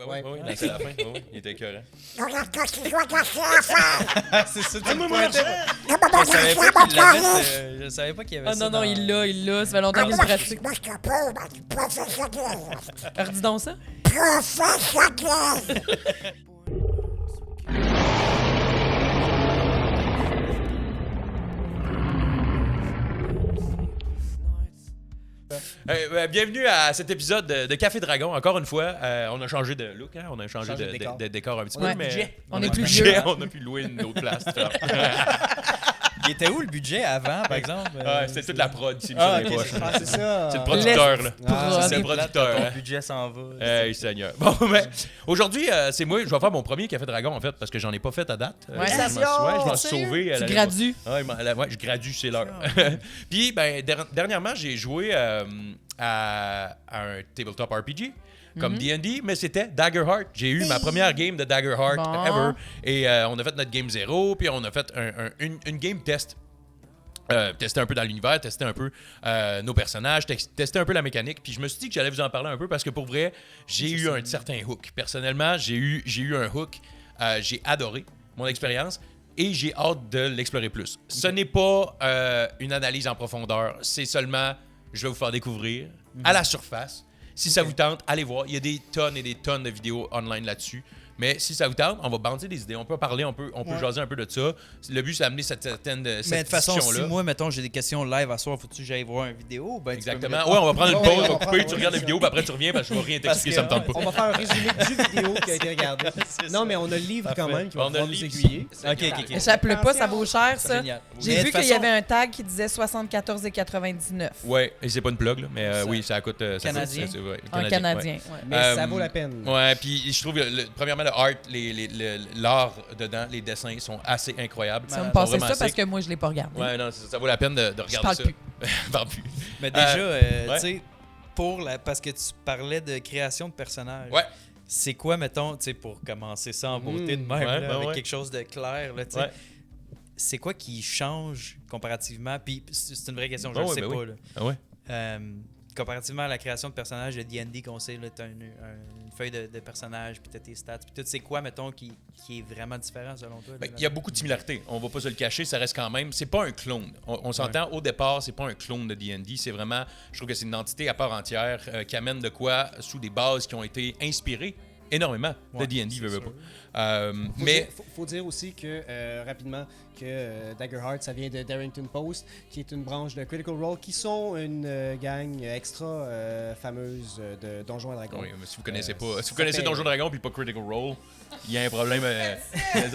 Ouais. C'est la fin. Oui, il était écœurant. C'est ça, tu me pointais. Je savais pas qu'il y avait Ah ça. non, il l'a. Ça fait longtemps qu'il le pratique. Redis donc ça. Bienvenue à cet épisode de Café Dragon. Encore une fois, on a changé de look, hein? On a changé de décor un petit peu, Ouais. mais On est a plus budget, vieux. on a pu louer une autre place. Il était où le budget avant, par exemple? C'était toute la prod ici, Ah, Michel ok, Despoches. Ah, c'est ça. C'est le producteur, là. Ah, C'est le producteur. Ton hein. budget s'en va. Hey, Seigneur. Bon, mais aujourd'hui, c'est moi. Je vais faire mon premier Café Dragon, en fait, parce que j'en ai pas fait à date. Ouais. Je m'en suis sauvé. Tu gradues. Ouais, je gradue, c'est l'heure. Puis, ben, dernièrement, j'ai joué à un tabletop RPG. Comme D&D, mais c'était Daggerheart. J'ai eu ma première game de Daggerheart Bon. ever. Et on a fait notre game 0, puis on a fait une game test. Tester un peu dans l'univers, tester un peu nos personnages, tester un peu la mécanique. Puis je me suis dit que j'allais vous en parler un peu parce que pour vrai, j'ai eu un certain hook. Personnellement, j'ai eu un hook. J'ai adoré mon expérience et j'ai hâte de l'explorer plus. Ce n'est pas une analyse en profondeur, c'est seulement, je vais vous faire découvrir à la surface. Si ça vous tente, allez voir. Il y a des tonnes et des tonnes de vidéos online là-dessus. Mais si ça vous tente, on va bander des idées. On peut parler, on peut jaser un peu de ça. Le but, c'est d'amener cette Mais de façon, si discussion-là. moi, mettons, j'ai des questions live à soir, faut-tu que j'aille voir une vidéo? Ben, Exactement. Ouais, on va prendre une pause, on va couper, tu regardes la vidéo, puis après tu reviens, parce que je vais rien t'expliquer, ça me tente pas. On va faire un résumé du vidéo qui a été regardé. Non, mais on a le livre quand même qui va On a pouvoir le nous livre aiguiller. Ok. Échappe-le pas, ça vaut cher, ça. Génial. J'ai Mais vu de qu'il y façon- avait un tag qui disait 74,99 Ouais, et c'est pas une plug, là, mais oui, ça coûte. Canadien. C'est vrai, en canadien. Ouais. Mais ça vaut la peine. Ouais, puis je trouve, premièrement, le art, l'art dedans, les dessins sont assez incroyables. Ça me Sont passait vraiment ça parce sick. que moi, je l'ai pas regardé. Ouais, non, ça vaut la peine de regarder parle ça. plus. Je parle plus. Mais déjà, ouais. tu sais, parce que tu parlais de création de personnages. Ouais. C'est quoi, mettons, tu sais, pour commencer ça en beauté de même, Ouais, là, ben avec ouais. quelque chose de clair, là, tu sais. Ouais. C'est quoi qui change comparativement? Puis c'est une vraie question, je Ben ne ouais, sais ben pas. oui. Là. Ah ouais? Comparativement à la création de personnages de D&D qu'on sait, tu as une feuille de personnages, puis tu as tes stats, puis tout. C'est quoi, mettons, qui est vraiment différent selon toi? Ben, il y a beaucoup de similarités. On va pas se le cacher, ça reste quand même. C'est pas un clone. On s'entend au départ, c'est pas un clone de D&D. C'est vraiment, je trouve que c'est une entité à part entière qui amène de quoi sous des bases qui ont été inspirées énormément de D&D, veux pas. Mais Faut dire aussi que, rapidement, que Daggerheart, ça vient de Darrington Post, qui est une branche de Critical Role, qui sont une gang extra fameuse de Donjons et Dragons. oui, mais si vous connaissez pas, si vous ça connaissez fait- Donjons Dragons puis pas Critical Role, il y a un problème. Ok, c'est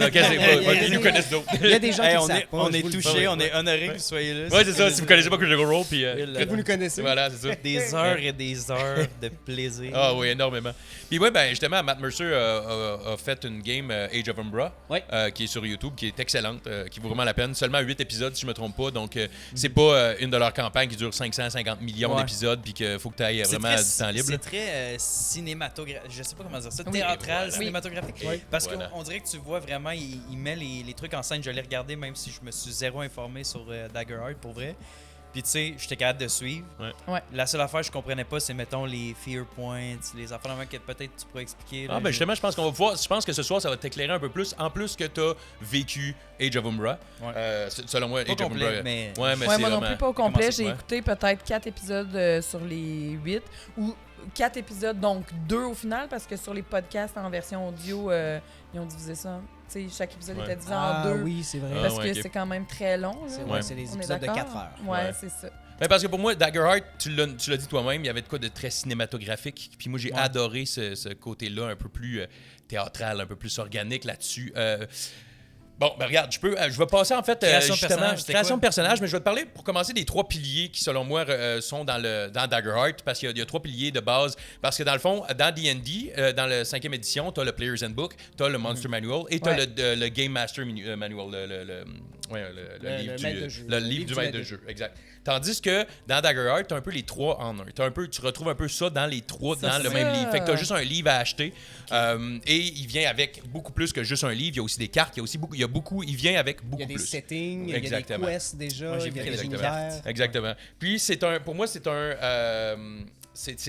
pas. Ils nous connaissent d'autres. Il y a des gens Hey, qui on le savent est, pas, on je est vous le dis. touchés, on est honorés que vous soyez là. Ouais, c'est ça. Si vous connaissez pas Critical Role, puis Vous nous connaissez. voilà, c'est ça. Des heures et des heures de plaisir. Ah oui, énormément. Puis ouais, ben justement, Matt Mercer a fait une game Age of Umbra, Ouais. qui est sur YouTube, qui est excellente, qui vaut vraiment la peine. Seulement 8 épisodes, si je me trompe pas. Donc, c'est pas une de leurs campagnes qui dure 550 millions Ouais. d'épisodes, puis qu'il faut que tu ailles C'est vraiment très- du temps libre. C'est très cinématographique. Je sais pas comment dire ça. Oui. Théâtral, Oui. cinématographique. Oui. Parce Voilà. qu'on dirait que tu vois vraiment, il met les trucs en scène. Je l'ai regardé même si je me suis zéro informé sur Daggerheart pour vrai. Puis tu sais, j'étais capable de suivre. Ouais. La seule affaire que je comprenais pas, c'est mettons les fear points, les affaires que peut-être tu pourrais expliquer. Ah, là. ben justement, je pense qu'on va pouvoir. Je pense que ce soir, ça va t'éclairer un peu plus. En plus que tu as vécu Age of Umbra. Ouais. Selon moi, Pas Age of complet, Umbra. mais- Ouais, mais Ouais, c'est moi non vraiment. plus pas au complet. Comment J'ai ouais. écouté peut-être 4 épisodes sur les 8 ou 4 épisodes, donc 2 au final, parce que sur les podcasts en version audio, ils ont divisé ça. Tu sais, chaque épisode Ouais. était divisé Ah en 2 oui, c'est vrai. parce ouais, que ok. c'est quand même très long. là. C'est Ouais. c'est les On est épisodes de d'accord? 4 heures. Ouais, Ouais. c'est ça. Mais parce que pour moi, Daggerheart, tu l'as dit toi-même, il y avait de quoi de très cinématographique. Puis moi, j'ai Ouais. adoré ce côté-là, un peu plus théâtral, un peu plus organique là-dessus. Bon, ben regarde, je vais passer en fait Création de justement personnage, c'était création quoi? de personnage, mais je vais te parler pour commencer des 3 piliers qui selon moi sont dans Daggerheart, parce qu'il y a 3 piliers de base, parce que dans le fond, dans D&D, dans la 5e édition, tu as le Player's Handbook, tu as le Monster Manual et tu as Ouais. le Game Master Manual, le livre maître de jeu. le livre du maître de jeu, exact. Tandis que dans Daggerheart, tu as un peu les 3 en un. Tu retrouves un peu ça dans les 3 dans le ça. même livre. Fait que tu as juste un livre à acheter et il vient avec beaucoup plus que juste un livre. Il y a aussi des cartes, il vient avec Il beaucoup y a des plus. settings, il y a des Exactement. quests déjà, Moi, j'ai il y a vu des qu'il y avait des univers. Exactement. Puis pour moi, c'est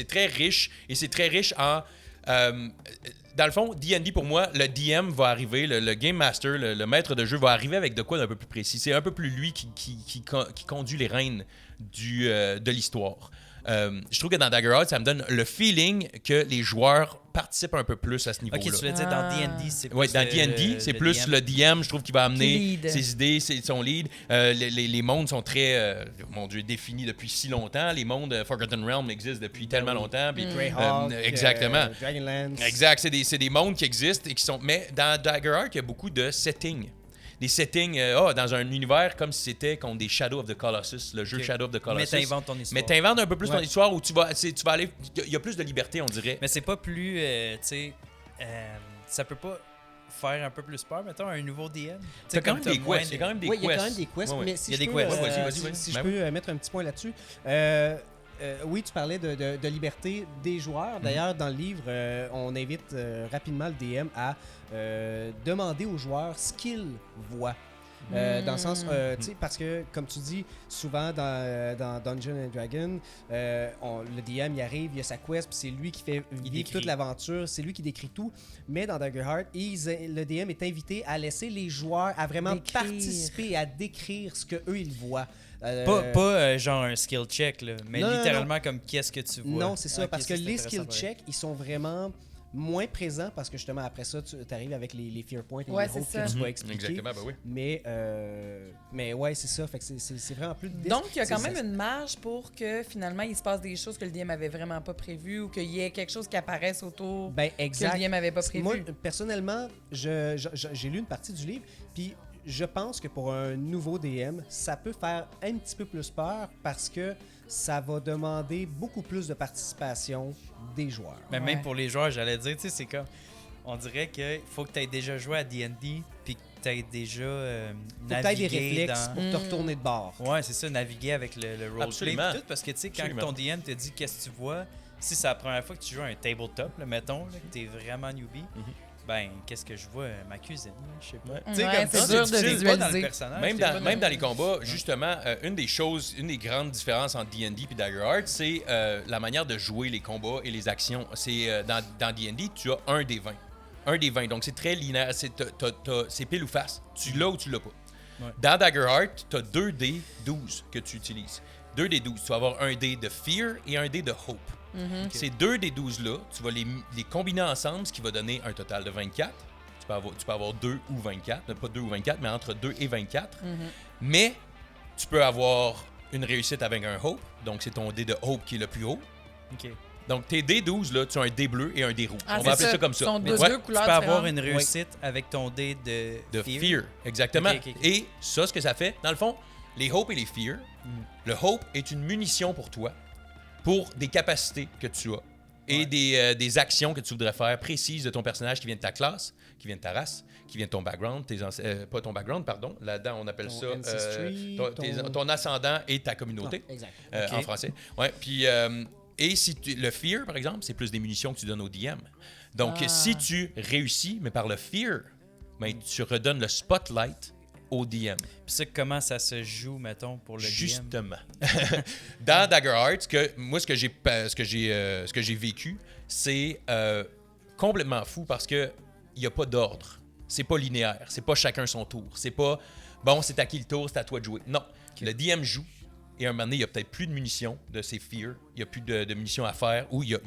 très riche et c'est très riche en Dans le fond, D&D, pour moi, le DM va arriver, le Game Master, le maître de jeu va arriver avec de quoi d'un peu plus précis. C'est un peu plus lui qui conduit les rênes de l'histoire. Je trouve que dans Daggerheart, ça me donne le feeling que les joueurs participent un peu plus à ce niveau-là. Ok, tu veux dire dans D&D, c'est plus Oui, dans D&D, c'est plus DM. le DM, je trouve, qui va amener lead. ses idées, son lead. Les mondes sont très, mon Dieu, définis depuis si longtemps. Les mondes Forgotten Realm existent depuis tellement longtemps. Puis, Greyhawk, exactement. Dragonlance. Exact, c'est des mondes qui existent et qui sont... Mais dans Daggerheart, il y a beaucoup de settings. Des settings dans un univers comme si c'était contre des Shadow of the Colossus, le jeu Shadow of the Colossus. Mais t'inventes ton histoire. Mais t'inventes un peu plus ton histoire où tu vas aller... Il y a plus de liberté, on dirait. Mais c'est pas plus, tu sais, ça peut pas faire un peu plus peur, mettons, un nouveau DM. T'as quand même des quests. Il y a quand même des Oui, quests. il y a quand même des quests. Ouais, ouais. Mais si Il y a je des peux, quests. Ouais, vas-y. si je Ben peux mettre un petit point là-dessus. Oui, tu parlais de liberté des joueurs. D'ailleurs, dans le livre, on invite rapidement le DM à demander aux joueurs ce qu'ils voient. Dans le sens, tu sais, parce que, comme tu dis, souvent dans Dungeons and Dragons, le DM, il arrive, il a sa quest, puis c'est lui qui fait vivre décrit. toute l'aventure, c'est lui qui décrit tout. Mais dans Daggerheart, le DM est invité à laisser les joueurs à vraiment Décrire. participer, à décrire ce qu'eux, ils voient. Pas genre un skill check, là, mais Non, littéralement comme qu'est-ce que tu vois. Non, c'est ça, Ok, parce que c'est les intéressant, skill pareil. checks, ils sont vraiment moins présents parce que justement après ça, tu arrives avec les fear points et Ouais, les hopes c'est ça. que tu vas expliquer. Exactement, ben oui. Mais ouais, c'est ça. Fait que c'est vraiment plus de Donc, il y a quand même une marge pour que finalement, il se passe des choses que le DM avait vraiment pas prévues ou qu'il y ait quelque chose qui apparaisse autour Ben, que exact. le DM avait pas prévu. Moi, personnellement, j'ai lu une partie du livre, puis je pense que pour un nouveau DM, ça peut faire un petit peu plus peur parce que ça va demander beaucoup plus de participation des joueurs. Mais Ouais. même pour les joueurs, j'allais dire, tu sais, c'est comme. On dirait qu'il faut que tu aies déjà joué à D&D, puis que tu aies déjà Faut que t'aies des navigué réflexes dans. pour te retourner de bord. Ouais, c'est ça, naviguer avec le roleplay. Absolument. pis tout, parce que tu sais, quand Absolument. ton DM te dit qu'est-ce que tu vois, si c'est la première fois que tu joues à un tabletop, là, mettons, là, que t'es vraiment newbie, ben, qu'est-ce que je vois? Ma cuisine, là, je sais pas. Ouais. Tu sais, Ouais, comme c'est ça, dur de t'es pas dans le visualiser. personnage. Même t'es pas dans, même dans les combats, justement, une des grandes différences entre D&D et Daggerheart, c'est la manière de jouer les combats et les actions. C'est dans D&D, tu as un des 20. Un des 20. Donc, c'est très linéaire. C'est pile ou face. Tu l'as ou tu l'as pas. Ouais. Dans Daggerheart, tu as 2 dés 12 que tu utilises. 2 dés 12. Tu vas avoir un dé de Fear et un dé de Hope. Ces 2 dés 12-là, tu vas les combiner ensemble, ce qui va donner un total de 24. Tu peux avoir 2 ou 24. Pas 2 ou 24, mais entre 2 et 24. Mais tu peux avoir une réussite avec un Hope. Donc, c'est ton dé de Hope qui est le plus haut. Ok. Donc, tes dés 12, là, tu as un dé bleu et un dé rouge. Ah, On c'est va appeler ça comme Ce ça. sont deux Ouais. Tu couleurs peux avoir différentes. une réussite avec ton dé De Fear. Exactement. Ok. Et ça, ce que ça fait, dans le fond, les Hope et les Fear, le Hope est une munition pour toi, pour des capacités que tu as et des actions que tu voudrais faire précises de ton personnage qui vient de ta classe, qui vient de ta race, qui vient de ton background, pas ton background, pardon. Là-dedans, on appelle Ton ça ancestry, ton ascendant et ta communauté. Ah, exact. En français. Ouais, puis et si le fear par exemple, c'est plus des munitions que tu donnes au DM. Donc si tu réussis mais par le fear, ben, tu redonnes le spotlight au DM. Puis ça, comment ça se joue, mettons, pour le DM? Justement. Dans Daggerheart, ce que j'ai vécu, c'est complètement fou parce que il y a pas d'ordre. C'est pas linéaire, c'est pas chacun son tour. C'est pas bon, c'est à qui le tour, c'est à toi de jouer. Non, le DM joue. Et à un moment donné, il n'y a peut-être plus de munitions de ces fears. Il n'y a plus de munitions à faire. Ou il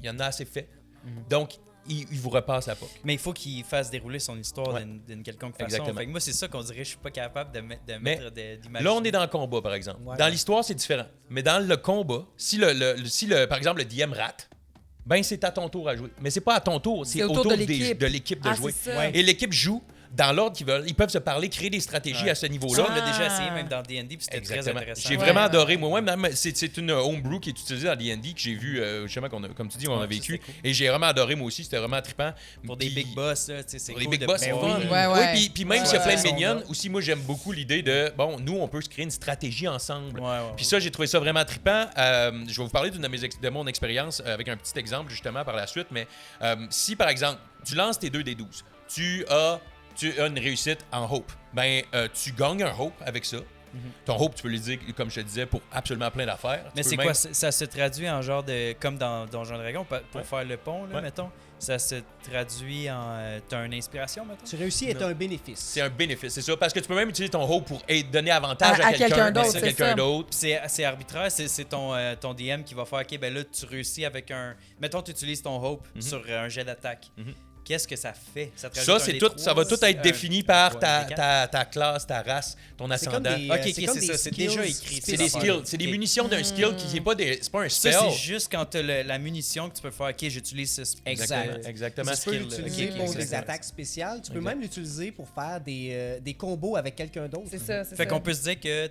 y en a assez fait. Donc, il vous repasse la POC. Mais il faut qu'il fasse dérouler son histoire Ouais. d'une quelconque façon. Exactement. Fait que moi, c'est ça qu'on dirait, je suis pas capable de Mais mettre d'imaginer. là, on est dans le combat, par exemple. Ouais, dans ouais. l'histoire, c'est différent. Mais dans le combat, si par exemple, le DM rate, ben c'est à ton tour à jouer. Mais c'est pas à ton tour, c'est autour autour de l'équipe. de l'équipe de Ah, jouer. c'est ça. Ouais. Et l'équipe joue dans l'ordre qu'ils veulent. Ils peuvent se parler, créer des stratégies à ce niveau-là. Ça, on l'a déjà Ah. essayé même dans D&D, puis c'était très Exactement. intéressant. J'ai Ouais. vraiment adoré. Moi-même, c'est une homebrew qui est utilisée dans D&D que j'ai vu, justement, comme tu dis, on a Ouais, ça, vécu. c'était cool. Et j'ai vraiment adoré, moi aussi. C'était vraiment trippant. Pour des Puis- big boss, là, tu sais, c'est Pour les cool big de boss, c'est pouvoir- fun. Oui, ouais, ouais. Oui, puis même Ouais, s'il y a plein de ouais. minions, aussi, moi, j'aime beaucoup l'idée de, bon, nous, on peut se créer une stratégie ensemble. Ouais, ouais, Puis ouais. ça, j'ai trouvé ça vraiment trippant. Je vais vous parler de mon expérience avec un petit exemple, justement, par la suite. Mais si, par exemple, tu lances tes 2 des 12, tu as une réussite en Hope, ben, tu gagnes un Hope avec ça. Ton hope, tu peux l'utiliser, comme je te disais, pour absolument plein d'affaires. Mais Tu c'est peux quoi? même- Ça se traduit en genre de... Comme dans Donjons et Dragons, pour Ouais. faire le pont, là, Ouais. mettons. Ça se traduit en... T'as une inspiration, mettons? Tu réussis est Non. un bénéfice. C'est un bénéfice, c'est ça. Parce que tu peux même utiliser ton hope pour donner avantage À à quelqu'un quelqu'un d'autre, mais c'est quelqu'un ça. d'autre. Puis c'est arbitraire, c'est ton DM qui va faire, OK, ben là, tu réussis avec un... Mettons, tu utilises ton hope sur un jet d'attaque. Mhm. Qu'est-ce que ça fait? te Ça, rajoute un c'est des tout, trois, ça va tout être un- défini par un ta, D4? ta classe, ta race, ton C'est comme ascendant. des, Ok, c'est ok, comme c'est des ça, c'est skills déjà écrit, C'est des affaires. skills, c'est des Ok. munitions d'un skill qui n'est pas, c'est pas un Ça, spell. c'est juste quand t'as la munition que tu peux faire, OK, j'utilise ce Exact. Exactement. Tu peux skill, l'utiliser ok, pour ok, des exact. attaques spéciales. Tu peux Exact. même l'utiliser pour faire des combos avec quelqu'un d'autre. C'est ça, c'est Fait ça. qu'on peut se dire que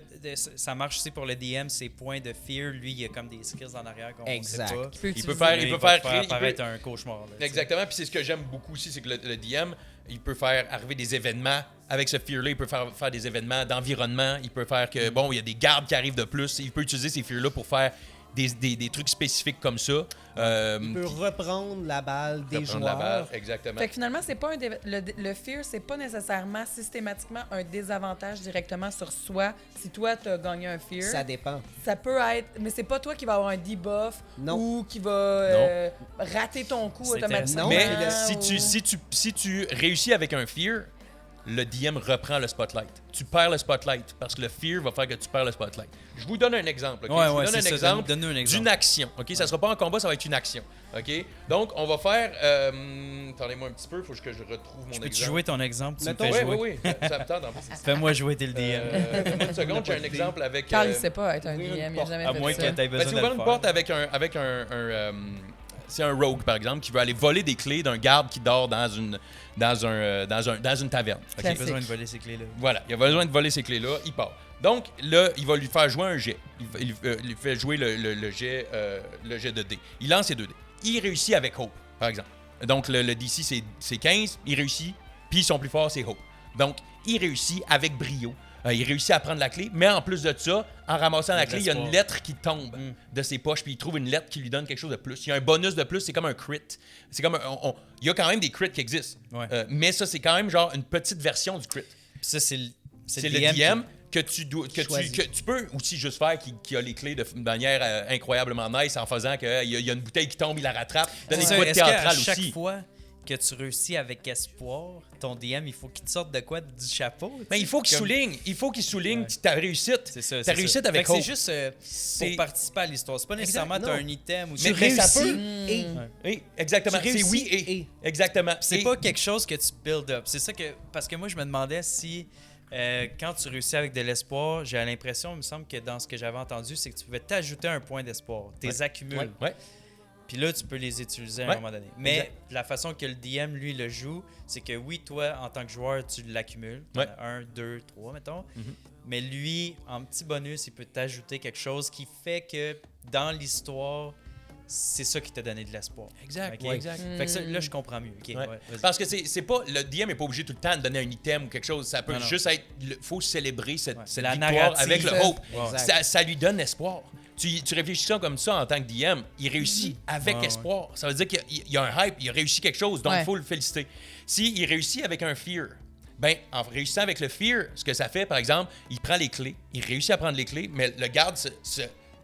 ça marche aussi pour le DM, ses points de fear. Lui, il y a comme des skills en arrière qu'on ne sait Exact. pas. Tu peux Il peut utiliser. faire, Mais il peut va faire te créer, il peut- apparaître un cauchemar. là, tu sais. Exactement. Puis c'est ce que j'aime beaucoup aussi, c'est que le DM, il peut faire arriver des événements avec ce fear-là. Il peut faire des événements d'environnement. Il peut faire que, bon, il y a des gardes qui arrivent de plus. Il peut utiliser ces fears-là pour faire des trucs spécifiques comme ça. Il peut reprendre la balle des reprendre la balle, joueurs. exactement. Fait que finalement, c'est pas le fear, c'est pas nécessairement systématiquement un désavantage directement sur soi. Si toi, t'as gagné un fear, Ça dépend. ça peut être... Mais c'est pas toi qui va avoir un debuff Non. ou qui va rater ton coup C'est automatiquement. intéressant. Mais ou- si tu réussis avec un fear, le DM reprend le spotlight. Tu perds le spotlight parce que le fear va faire que tu perds le spotlight. Je vous donne un exemple. ok? Ouais, Je vous ouais, donne c'est un ça. exemple Donne-nous un exemple. d'une action. Ok, ça sera pas en combat, ça va être une action. Ok, donc on va faire. Attendez-moi un petit peu, il faut que je retrouve mon Je peux-tu exemple. jouer ton exemple? Tu me Mettons- fais Oui, jouer. oui, oui. Ça me tente en plus. Fais-moi jouer, t'es le DM. Donne-moi une seconde, j'ai un exemple avec. Carl, il sait pas être un ouvrir DM, une il a porte. jamais À fait moins ça. que t'aies Ben, besoin tu de ouvres le une faire. porte avec c'est un rogue, par exemple, qui veut aller voler des clés d'un garde qui dort dans une taverne. Ok? Il a Classique. besoin de voler ces clés-là. Voilà, il a besoin de voler ces clés-là, il part. Donc là, il va lui faire jouer un jet. Il lui fait jouer le jet de dés. Il lance ses 2 dés. Il réussit avec Hope, par exemple. Donc le DC, c'est 15, il réussit, puis son plus fort, c'est Hope. Donc, il réussit avec brio. Il réussit à prendre la clé, mais en plus de ça, en ramassant la de clé, il y a une l'espoir. lettre qui tombe de ses poches, puis il trouve une lettre qui lui donne quelque chose de plus. Il y a un bonus de plus, c'est comme un crit. C'est comme il y a quand même des crits qui existent. Ouais. Mais ça, c'est quand même genre une petite version du crit. Puis ça, c'est C'est le DM qui- que tu peux aussi juste faire qui a les clés de manière incroyablement nice en faisant qu'il y a une bouteille qui tombe, il la rattrape. Donne des C'est ça, coups de est-ce qu'à théâtral chaque aussi. fois que tu réussis avec espoir, ton DM, il faut qu'il te sorte de quoi du chapeau? Mais il faut qu'il Comme- souligne Ouais. ta réussite. C'est ça. Ta c'est réussite ça. avec Fait que Hope. c'est juste C'est- pour participer à l'histoire. C'est pas nécessairement Exact, t'as non. un item ou Mais tu ça réussis. peut. Et Oui, exactement. Tu C'est réussis oui et. Exactement. C'est Et- pas quelque chose que tu build up. C'est ça que. Parce que moi, je me demandais si. Quand tu réussis avec de l'espoir, j'ai l'impression, il me semble que dans ce que j'avais entendu, c'est que tu pouvais t'ajouter un point d'espoir. Tu les accumules. Ouais. Puis là, tu peux les utiliser à Ouais, un moment donné. Mais exact. la façon que le DM, lui, le joue, c'est que oui, toi, en tant que joueur, tu l'accumules. Ouais. 1, 2, 3, mettons. Mhm. Mais lui, en petit bonus, il peut t'ajouter quelque chose qui fait que dans l'histoire, c'est ça qui t'a donné de l'espoir. Exact. Ok? Exact. Fait que ça, là, je comprends mieux. Ok, Ouais. ouais, vas-y. Parce que c'est pas le DM est pas obligé tout le temps de donner un item ou quelque chose. Ça peut Non, non. juste être. Faut célébrer cette La victoire narrative. avec le Ça. hope. Exact. Ça lui donne espoir. Tu réfléchis ça comme ça en tant que DM. Il réussit avec Ouais, espoir. Ça veut dire qu'il y a un hype. Il a réussi quelque chose. Donc il Ouais. faut le féliciter. S'il réussit avec un fear. Ben, en réussissant avec le fear, ce que ça fait, par exemple, il prend les clés, il réussit à prendre les clés, mais le garde,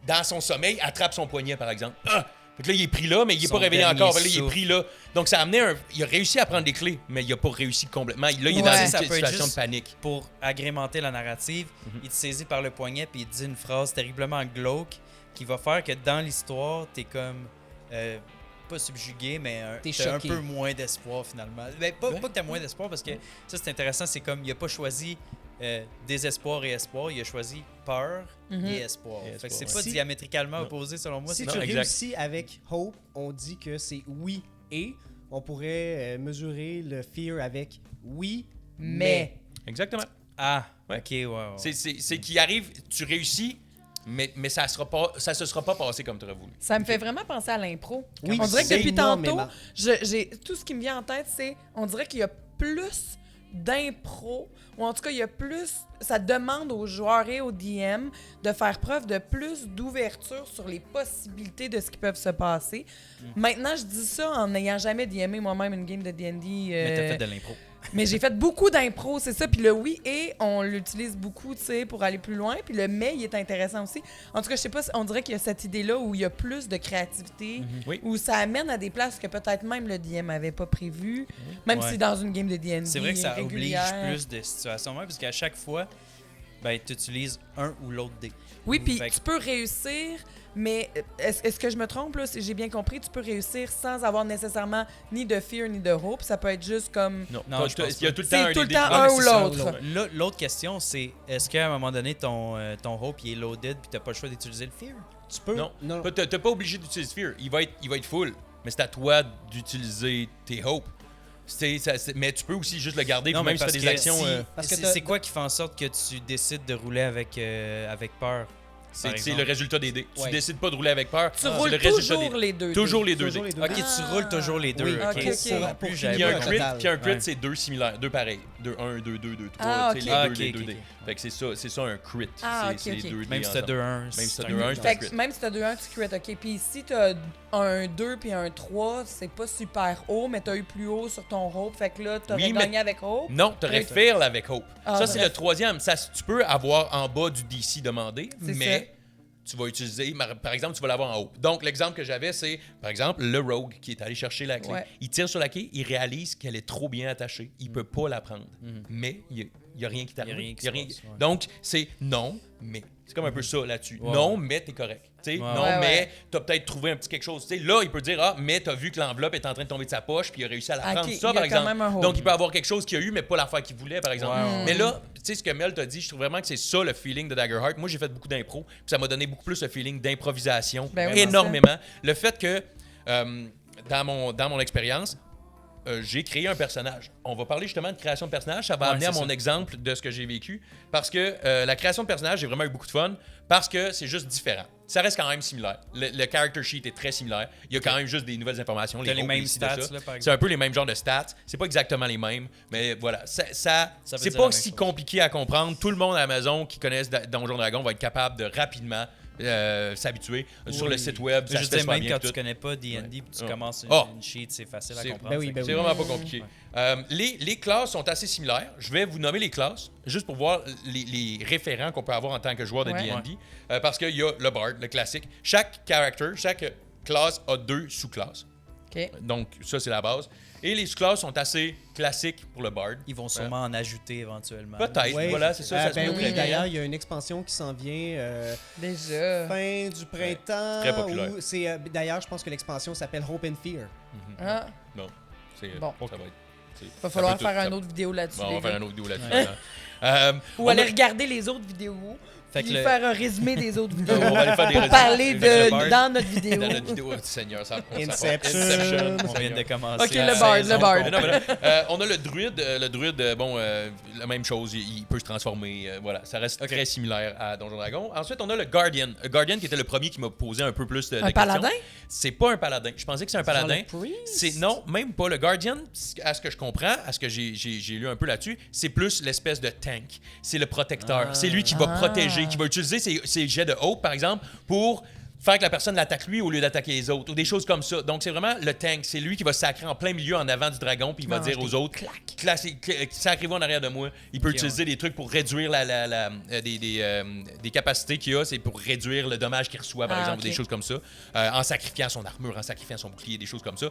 dans son sommeil, attrape son poignet, par exemple. Ah! Fait que là, il est pris là, mais il n'est Son pas réveillé dernier encore. Fait que là, il est souffle. pris là. Donc, ça a amené il a réussi à prendre des clés, mais il n'a pas réussi complètement. Là, il est Ouais. dans une Ça peut être situation juste- de panique. Pour agrémenter la narrative, il te saisit par le poignet puis il te dit une phrase terriblement glauque qui va faire que dans l'histoire, t'es comme pas subjugué, mais T'es t'as un choqué. peu moins d'espoir finalement. Ben, pas que t'as moins d'espoir parce que ça c'est intéressant, c'est comme il a pas choisi désespoir et espoir, il a choisi peur et espoir. Et Fait que espoir, c'est ouais. pas Si- diamétralement opposé selon moi. si c'est tu Non, exact. réussis avec Hope, on dit que c'est oui et. On pourrait mesurer le fear avec oui, mais. Exactement. Ah, Ouais. ok, ouais. C'est qu'il arrive, tu réussis, mais ça se sera pas passé comme tu aurais voulu. Ça me fait vraiment penser à l'impro. Oui, On dirait que c'est depuis tantôt, énormément. tout ce qui me vient en tête, c'est on dirait qu'il y a plus d'impro, ou en tout cas, il y a plus. Ça demande aux joueurs et aux DM de faire preuve de plus d'ouverture sur les possibilités de ce qui peuvent se passer. Maintenant, je dis ça en n'ayant jamais DMé moi-même une game de D&D. Mais t'as fait de l'impro. Mais j'ai fait beaucoup d'impro, c'est ça. Puis le oui et on l'utilise beaucoup, tu sais, pour aller plus loin. Puis le mais, il est intéressant aussi. En tout cas, je sais pas, on dirait qu'il y a cette idée-là où il y a plus de créativité, Oui. où ça amène à des places que peut-être même le DM avait pas prévues, même Ouais. si dans une game de D&D C'est vrai que ça régulière. oblige plus de situations, ouais, parce qu'à chaque fois, ben, tu utilises un ou l'autre dé. Oui, puis Fait que- tu peux réussir, mais est-ce que je me trompe, là, si j'ai bien compris, tu peux réussir sans avoir nécessairement ni de fear ni de hope. Ça peut être juste comme... Non, Non, je pense il y a pas. tout le temps C'est un tout le des temps deux. un mais ou c'est ça. l'autre. L'autre question, c'est est-ce qu'à un moment donné, ton hope il est loaded puis t'as pas le choix d'utiliser le fear? Tu peux. Non, t'es pas obligé d'utiliser Fear. Il va être full, mais c'est à toi d'utiliser tes hopes. Mais tu peux aussi juste le garder, puis mais même si tu fais des actions... Parce que c'est quoi qui fait en sorte que tu décides de rouler avec peur? c'est par c'est exemple? le résultat des dés. Ouais. Tu décides pas de rouler avec peur. Tu c'est roules le résultat toujours des... les deux. Toujours dés. les deux Toujours dés. les deux Ok, dés. tu roules toujours les deux. Oui, ok. ok, Ça va ok. plus, Pour j'avais Il y a pas un compris. total. crit, un crit Ouais. c'est deux similaires, deux pareils. De 1, 2, 2, 2, 3. Ah, C'est ok. les Ah, deux, ok, les deux ok, dés. ok. Fait que c'est ça un crit. Ah, c'est ok, les ok. deux dés Même si t'as ensemble. 2-1, Même si c'est t'as un 2-1, crit. c'est un Fait que crit. même si t'as 2-1, tu crit, OK. Puis si t'as un 2 puis un 3, c'est pas super haut, mais t'as eu plus haut sur ton hope. Fait que là, t'aurais Oui, mais- gagné avec hope. Non, t'aurais Bref. fail avec Hope. Ah, Ça, c'est bref. le troisième. Ça, tu peux avoir en bas du DC demandé, C'est mais tu vas utiliser, par exemple, tu vas l'avoir en haut. Donc, l'exemple que j'avais, c'est, par exemple, le Rogue qui est allé chercher la clé. Ouais. Il tire sur la clé, il réalise qu'elle est trop bien attachée. Il peut pas la prendre. Mais il y a rien qui t'arrive. Il y a rien qui Il y a se passe, ouais. Donc, c'est non, mais. C'est comme un peu ça là-dessus. Ouais. Non, mais t'es correct. Tu sais, Ouais. non, Ouais, mais ouais. t'as peut-être trouvé un petit quelque chose. Tu sais, là, il peut dire, ah, mais t'as vu que l'enveloppe est en train de tomber de sa poche, puis il a réussi à la Ok, prendre. il y Ça, a par quand exemple. même un hope. Donc, il peut avoir quelque chose qu'il a eu, mais pas l'affaire qu'il voulait, par exemple. Ouais, ouais. Mais là, tu sais, ce que Mel t'a dit, je trouve vraiment que c'est ça le feeling de Daggerheart. Moi, j'ai fait beaucoup d'impro, puis ça m'a donné beaucoup plus le feeling d'improvisation. Ben oui, énormément. Le fait que, dans mon expérience, j'ai créé un personnage. On va parler justement de création de personnage. Ça va Ouais, amener à c'est mon ça. exemple de ce que j'ai vécu. Parce que la création de personnage, j'ai vraiment eu beaucoup de fun. Parce que c'est juste différent. Ça reste quand même similaire. Le character sheet est très similaire. Il y a quand même juste des nouvelles informations. T'as les hopes, mêmes ici, de stats, ça. là, par C'est exemple. un peu les mêmes genres de stats. C'est pas exactement les mêmes. Mais voilà. Ça veut C'est dire pas la même si chose. compliqué à comprendre. Tout le monde à la maison qui connaisse Donjon Dragon va être capable de rapidement s'habituer sur le site web. Ça Je se veux fait dire, super même bien quand tout. tu connais pas D&D puis tu Ouais. commences Oh. une sheet, c'est facile à C'est- comprendre. Ben oui, Fait que- ben C'est oui. vraiment pas compliqué. Les classes sont assez similaires. Je vais vous nommer les classes, juste pour voir les référents qu'on peut avoir en tant que joueur de Ouais. D&D. Parce qu'il y a le Bard, le classique. Chaque character, chaque classe a 2 sous-classes. OK. Donc, ça, c'est la base. Et les sous-classes sont assez classiques pour le Bard. Ils vont sûrement en ajouter éventuellement. Peut-être, Ouais. voilà, c'est ça. Ça se Ben peut oui, très bien. d'ailleurs, il y a une expansion qui s'en vient Déjà. fin du printemps. très populaire. ou c'est, d'ailleurs, je pense que l'expansion s'appelle Hope and Fear. Ah, Non, c'est, Bon. ça va être... va falloir faire un une autre vidéo là-dessus. Bon, on les va faire gars. une autre vidéo là-dessus. Ou On aller a- regarder les autres vidéos. Fait que Puis le- faire un résumé des autres vidéos. On va aller faire des pour résumés. parler Fait que le de Bard- dans notre vidéo. Dans notre vidéo, oh, Seigneur, ça Inception. On vient de commencer. Ok, la le Bard, saison le Bard. Mais non, mais là, on a le druide. Le druide, bon, la même chose, il peut se transformer. Voilà, ça reste très similaire à Donjon Dragon. Ensuite, on a le Guardian. Le Guardian qui était le premier qui m'a posé un peu plus de Un questions. paladin? C'est pas un paladin. Je pensais que c'est un paladin. Genre le priest? C'est non, même pas. Le Guardian, à ce que je comprends, à ce que j'ai lu un peu là-dessus, c'est plus l'espèce de tank. C'est le protecteur. C'est lui qui va protéger, qui va utiliser ses jets de hope, par exemple, pour faire que la personne l'attaque lui au lieu d'attaquer les autres, ou des choses comme ça. Donc, c'est vraiment le tank. C'est lui qui va sacrer en plein milieu en avant du dragon, puis il va Mange dire des aux autres sacrez-vous en arrière de moi. Il peut utiliser des trucs pour réduire des capacités qu'il a, c'est pour réduire le dommage qu'il reçoit, par exemple, ou des choses comme ça, en sacrifiant son armure, en sacrifiant son bouclier, des choses comme ça.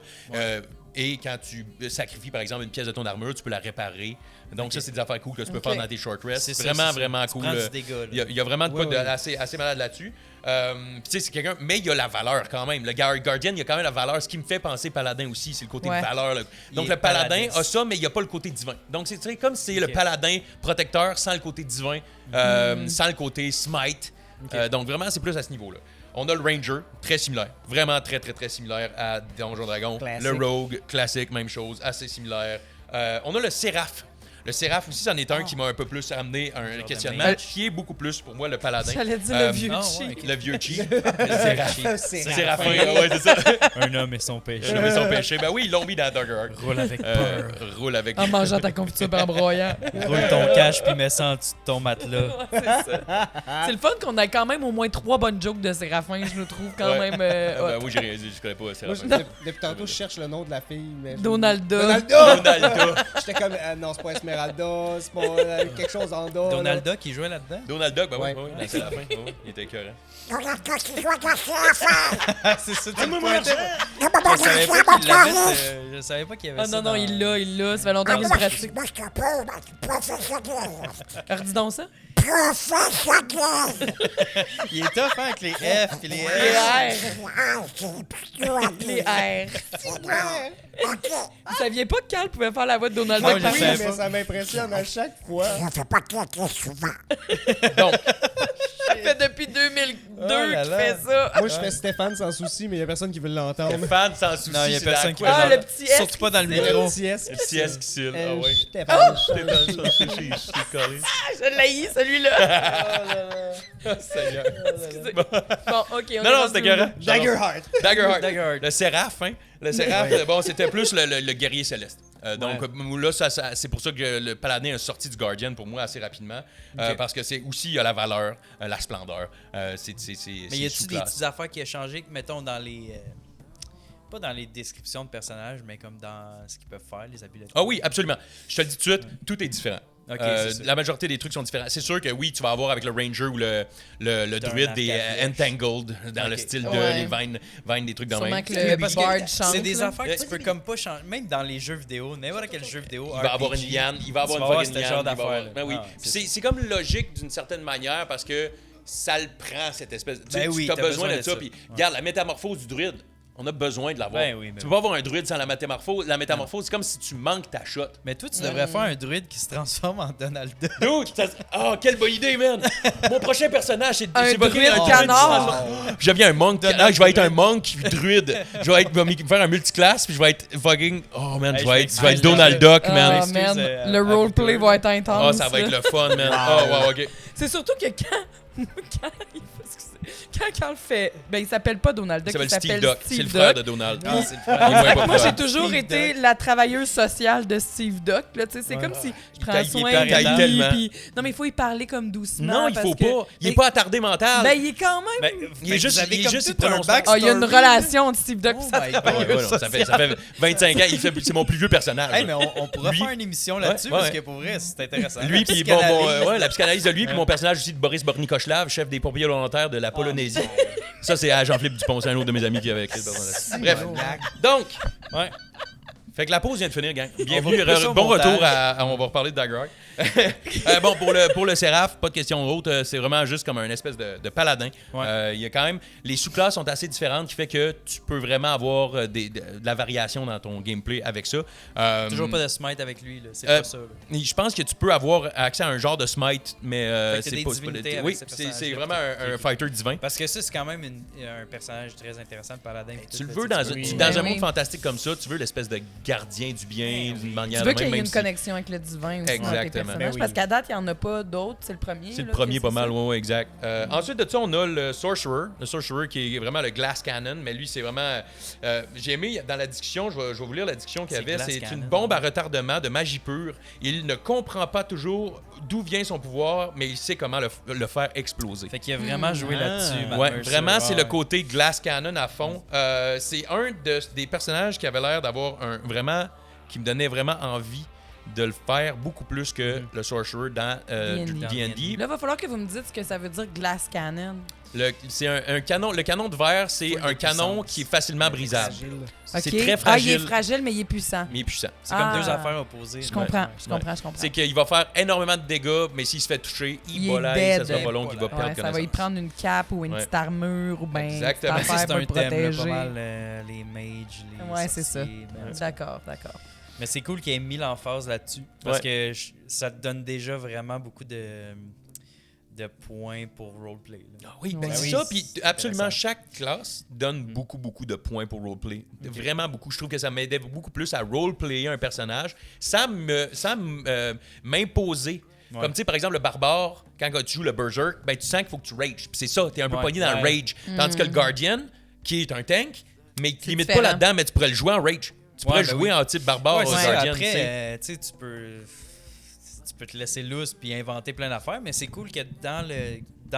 Et quand tu sacrifies, par exemple, une pièce de ton armure, tu peux la réparer. Donc, ça, c'est des affaires cool que tu peux faire dans tes short rests. C'est C'est ça, vraiment, c'est ça. vraiment Tu cool. prends du dégât, là. Il y a vraiment de quoi Ouais, ouais. assez malade là-dessus. Puis, tu sais, c'est quelqu'un, mais il y a la valeur quand même. Le Guardian, il y a quand même la valeur. Ce qui me fait penser paladin aussi, c'est le côté Ouais. de valeur. Là. Donc, Il le est paladin paladin. a ça, mais il n'y a pas le côté divin. Donc, c'est tu sais, comme si c'est le Ok. paladin protecteur sans le côté divin, sans le côté smite. Donc, vraiment, c'est plus à ce niveau-là. On a le Ranger, très similaire. Vraiment très, très, très similaire à Donjon Dragon. Classique. Le Rogue, classique, même chose, assez similaire. On a le Séraph. Le Séraph aussi, c'en est un qui m'a un peu plus amené un questionnement, mage. qui est beaucoup plus pour moi le paladin. J'allais dire le vieux ah, chi. ouais, Le vieux chi. Séraphin. Séraphin, ouais, c'est ça. Un homme et son péché. J'avais son péché. Ben oui, ils l'ont mis dans Daggerheart. Roule avec peur. Roule avec. En mangeant ta confiture par broyant. Roule ton cash puis mets ça en dessous de ton matelas. C'est ça. C'est le fun qu'on ait quand même au moins 3 bonnes jokes de Séraphin, je le trouve quand Ouais. même. Ben hot. oui, j'ai rien dit, je connais pas Séraphin. Moi, depuis tantôt, je cherche le nom de la fille. Mais Donalda. Donalda! Donalda. J'étais comme, non, c'est pas Esmeralda, c'est pas quelque chose en dos. Donalda qui jouait là-dedans. Donald Duck, ben oui, Ouais. oui, dans Séraphin. Oui, oui, il était écœurant. C'est ça, tu me pointais. Je savais pas qu'il l'avait. Je savais pas qu'il y avait Ah ça. non, non, il l'a. Ça fait longtemps qu'il le pratique. Redis donc ça. Il est tough, hein, avec les F et les Les R. R. Les R. Vous saviez pas que Carl pouvait faire la voix de Donald Moi, Duck? je Oui, savais mais pas. ça m'impressionne à chaque fois. Donc, Ça fait depuis 2002 Oh là qu'il là. fait ça. Moi, je fais Stéphane sans souci, mais il y a personne qui veut l'entendre. fan sans souci. Non, il y a c'est personne dans qui quoi, va Ah, genre, le petit S. Surtout pas dans le C'est micro. le petit S. Le petit S qui cille. Ah ouais. Stéphane. Stéphane sans souci, je suis collé. Je l'ai celui-là. Seigneur. Excusez. Bon, ok. on est Non, non, rendu c'était où? écœurant. Daggerheart. Daggerheart. Daggerheart. Le Séraph, hein. Le Séraph, bon, c'était plus le guerrier céleste. Donc là, c'est pour ça que le paladin a sorti du Guardian pour moi assez rapidement. Parce que c'est aussi, il y a la valeur, la splendeur. Mais y a-tu des petites affaires qui ont changé, mettons, dans les. Pas dans les descriptions de personnages, mais comme dans ce qu'ils peuvent faire, les habiletés. Ah oui, absolument. Je te le dis tout de suite, tout est différent. Ok, c'est ça. La majorité des trucs sont différents. C'est sûr que oui, tu vas avoir avec le Ranger ou le druide des Entangled dans le style de Ouais. les vines des trucs dans Sûrement même. que Mais le parce que Bard chante. c'est des là. affaires que tu peux comme pas changer. Même dans les jeux vidéo, n'importe quel jeu vidéo. Il va avoir une liane, il va avoir tu une vas avoir fucking ce liane. genre il va avoir- d'affaires-là. Ben oui. Ah, Puis c'est c'est comme logique d'une certaine manière parce que ça le prend cette espèce. Ben oui, tu as t'as besoin besoin de de ça. ça. Puis Ouais. regarde la métamorphose du druide. On a besoin de l'avoir. Ben oui, ben tu peux pas avoir un druide sans la métamorphose. La métamorphose, c'est comme si tu manques ta shot. Mais toi, tu devrais faire un druide qui se transforme en Donald Duck. Dude, quelle bonne idée, man! Mon prochain personnage, c'est Un c'est druide un canard. Je deviens un monk. Je vais être un monk druide. Je vais faire un multiclass, puis je vais être fucking. Oh man, Hey, je vais je être m'excuse. Donald Duck, Ah, man. Excuse, man, le à roleplay Victor. va être intense. Oh, ça va être là. le fun, man. Oh, wow, ok. C'est surtout que quand Carl fait. Ben, il s'appelle pas Donald Il Duck, s'appelle il Steve s'appelle Duck. C'est Steve le frère Duck. de Donald. Ah, c'est le Il est frère. moins Fait que moi, populaire. j'ai toujours Steve été Duck. la travailleuse sociale de Steve Duck. Là, tu sais, c'est comme si je prends il soin paraît de lui. tellement. puis- Non, mais il faut y parler comme doucement. Non, il parce faut que- pas. Il est Mais- pas attardé mental. Ben, il est quand même. Ben, Il est juste- vous avez il est comme juste- il tout un prononce- backstory. Ah, il y a une relation de Steve Duck Oh et sa my God. Ouais, travailleuse ouais, non, ça fait sociale. 25 ans. C'est mon plus vieux personnage. Hey, mais on pourrait Lui- faire une émission là-dessus Ouais, ouais. parce que pour vrai, c'est intéressant. Lui, La puis psychanalyse. la psychanalyse de lui, puis mon personnage aussi de Boris Bornikoslav, chef des pompiers volontaires de la Polynésie. Ça, c'est à Jean-Philippe Dupont, c'est un autre de mes amis qui avait écrit le personnage. Bref. Donc, Ouais. fait que la pause vient de finir, gang. va Bienvenue, couper ça au bon montage. retour on va reparler de Daggerheart. Bon, pour le Séraph, pas de question autre, c'est vraiment juste comme un espèce de paladin. Ouais. Il y a quand même, les sous-classes sont assez différentes, qui fait que tu peux vraiment avoir de la variation dans ton gameplay avec ça. Toujours pas de smite avec lui, là. C'est euh, pas ça. là. Je pense que tu peux avoir accès à un genre de smite, mais Fait que t'as c'est des pas... divinités oui, avec ce c'est personnage-là. vraiment un fighter divin. Parce que ça, c'est quand même un personnage très intéressant de Paladin. puis Tu tout, le là, veux dans, tu peux- dans un Ben monde oui. fantastique comme ça, tu veux l'espèce de gardien du bien d'une manière Tu veux de qu'il y ait même, une même si- connexion avec le divin aussi dans tes Exactement. personnages. Ben oui. Parce qu'à date, il n'y en a pas d'autres. C'est le premier. C'est le là, premier que pas c'est mal, ça. ouais, exact. Ensuite de ça, on a le Sorcerer. Le Sorcerer qui est vraiment le Glass Cannon, mais lui, c'est vraiment... j'ai aimé dans la discussion, je vais vous lire la discussion qu'il y C'est avait, Glass c'est Cannon. une bombe à retardement de magie pure. Il ne comprend pas toujours d'où vient son pouvoir, mais il sait comment le faire exploser. Fait qu'il a vraiment joué là-dessus. Matt Ouais, Mercer. vraiment, c'est Ah, le ouais. côté Glass Cannon à fond. C'est un des personnages qui avait l'air d'avoir qui me donnait vraiment envie de le faire beaucoup plus que le Sorcerer dans D&D. Là, il va falloir que vous me dites ce que ça veut dire Glass Cannon. C'est un canon. Le canon de verre, c'est Full de un canon puissance. qui est facilement brisable. C'est Ok. très Ah, fragile, il est fragile, mais il est puissant. mais il est puissant. C'est comme Ah. deux affaires opposées. Je là. comprends, Ouais. je comprends, je comprends. C'est qu'il va faire énormément de dégâts, mais s'il se fait toucher, Il est ça dead. sera pas long qu'il va Ouais, perdre Ouais, ça va y connaissance. prendre une cape ou une Ouais. petite armure ou bien une petite Exactement. Ça, affaire c'est pour un le thème, là, protéger. pas mal, les mages, les Ouais, c'est ça. sorciers, ben, D'accord, d'accord. Mais c'est cool qu'il ait mis l'emphase là-dessus. Parce que ça te donne déjà vraiment beaucoup de de points pour roleplay. Là. Oui, ben Ouais. c'est Oui, ça. Puis absolument, intéressant. chaque classe donne beaucoup de points pour roleplay. Vraiment beaucoup. Je trouve que ça m'aidait beaucoup plus à roleplayer un personnage sans m'imposer. Ouais. Comme tu sais, par exemple, le barbare, quand tu joues le berserk, ben tu sens qu'il faut que tu rage. Puis c'est ça, t'es un peu Ouais. pogné dans le Ouais. rage. Tandis que le guardian, qui est un tank, mais qui C'est limite pas différent. là-dedans, mais tu pourrais le jouer en rage. Tu pourrais ben jouer oui. en type barbare Ouais, au c'est ça. guardian. Après, tu sais. tu sais, tu peux te laisser lousse puis inventer plein d'affaires, mais c'est cool que dans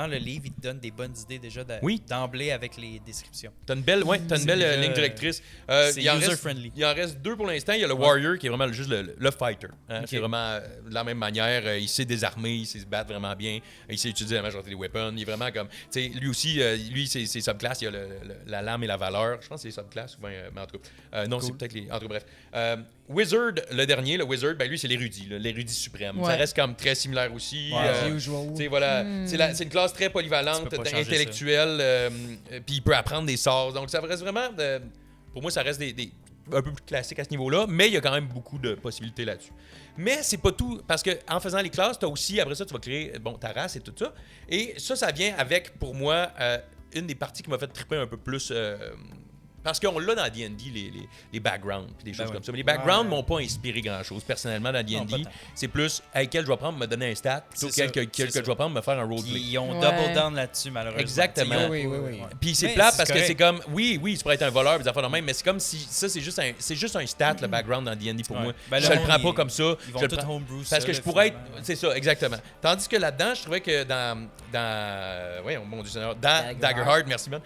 le livre, il te donne des bonnes idées déjà Oui. d'emblée avec les descriptions. T'as une belle, C'est déjà, déjà, ligne directrice. c'est Il en reste- user-friendly. Il en reste 2 pour l'instant. Il y a le Warrior qui est vraiment juste le fighter. Hein. Ok. C'est vraiment de la même manière. Il sait désarmer, il sait se battre vraiment bien. Il sait utiliser la majorité des weapons. Il est vraiment comme. Tu sais, lui aussi, ses subclasses, il y a la lame et la valeur. Je pense que c'est les subclasses. Mais en tout cas. Non, c'est peut-être les. En tout cas, bref. Wizard, le dernier, le Wizard, ben lui, c'est l'érudit. L'érudit suprême. Ça Ouais. reste comme très similaire aussi. Ouais. Usual. Tu sais, voilà. C'est une classe très polyvalente, Tu peux pas changer intellectuelle, puis il peut apprendre des sorts. Donc, ça reste vraiment. Pour moi, ça reste un peu plus classique à ce niveau-là, mais il y a quand même beaucoup de possibilités là-dessus. Mais c'est pas tout, parce que en faisant les classes, tu as aussi, après ça, tu vas créer ta race et tout ça. Et ça vient avec, pour moi, une des parties qui m'a fait triper un peu plus. Parce qu'on l'a dans D&D, les backgrounds puis des choses oui. comme ça. Mais les backgrounds Ouais. m'ont pas inspiré grand-chose. Personnellement, dans Non, pas D&D, tant. c'est plus quel je vais prendre me donner un stat plutôt C'est quel ça, que c'est ça. je vais prendre me faire un roleplay. Puis ils ont Ouais. double down là-dessus, malheureusement. Exactement. Tu sais, Oui, ils ont- oui, oui. Ouais. Puis c'est Mais plate c'est parce que correct. c'est comme, oui, tu pourrais être un voleur, des affaires de même, mais c'est comme si ça, c'est juste un stat, le background dans D&D pour Ouais. moi. Ben, Je le le prends monde, pas comme ça. Ils vont je le tout prends- homebrew ça, parce que là, je pourrais être. finalement. C'est ça, exactement. Tandis que là-dedans, je trouvais que voyons, mon Dieu Seigneur, dans Daggerheart, merci, man.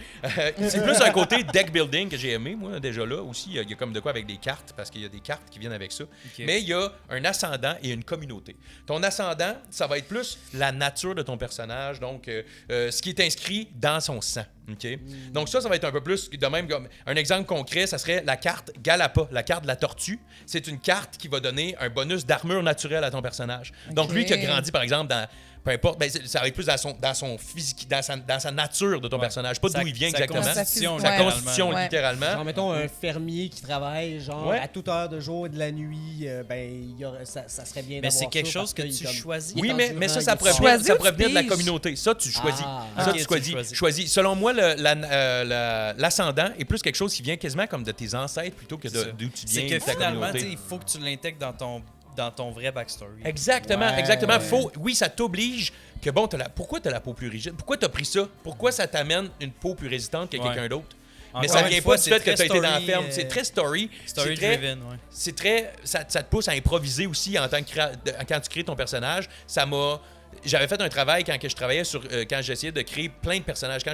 C'est plus un côté deck building que j'ai aimé, moi, déjà là aussi. Il y a comme de quoi avec des cartes, parce qu'il y a des cartes qui viennent avec ça. Mais il y a un ascendant et une communauté. Ton ascendant, ça va être plus la nature de ton personnage, donc ce qui est inscrit dans son sang. OK? Donc ça va être un peu plus de même. Comme un exemple concret, ça serait la carte Galapa, la carte de la tortue. C'est une carte qui va donner un bonus d'armure naturelle à ton personnage. Donc OK. lui qui a grandi, par exemple, dans... Peu importe, ben, ça va être plus dans son physique, dans sa nature de ton personnage, pas d'où il vient exactement. Sa constitution, Sa Sa Ouais. constitution, Ouais. littéralement. Genre, mettons, un fermier qui travaille, genre, Ouais. à toute heure de jour et de la nuit, ça serait bien Mais d'avoir c'est quelque ça chose parce que qu'il tu comme- choisis. Oui, mais ça, il ça est pourrait fort. venir, Choisis ça ou pourrait tu venir de la piges? communauté. Ça, tu choisis. Ah. Ça, Ok, tu tu choisis. choisis. Selon moi, l'ascendant est plus quelque chose qui vient quasiment comme de tes ancêtres plutôt que C'est ça. d'où tu C'est viens, que de ta finalement, tu sais, communauté. il faut que tu l'intègres dans ton vrai backstory. Exactement, Ouais. exactement. Oui, ça t'oblige que, bon, pourquoi t'as la peau plus rigide? Pourquoi t'as pris ça? Pourquoi ça t'amène une peau plus résistante que Ouais. quelqu'un d'autre? Mais Encore ça une vient fois, pas du c'est fait que très t'as été dans la story, ferme. C'est très story. Story C'est très- driven, ouais. C'est très. Ça te pousse à improviser aussi en tant que quand tu crées ton personnage. J'avais fait un travail quand je travaillais quand j'essayais de créer plein de personnages. Quand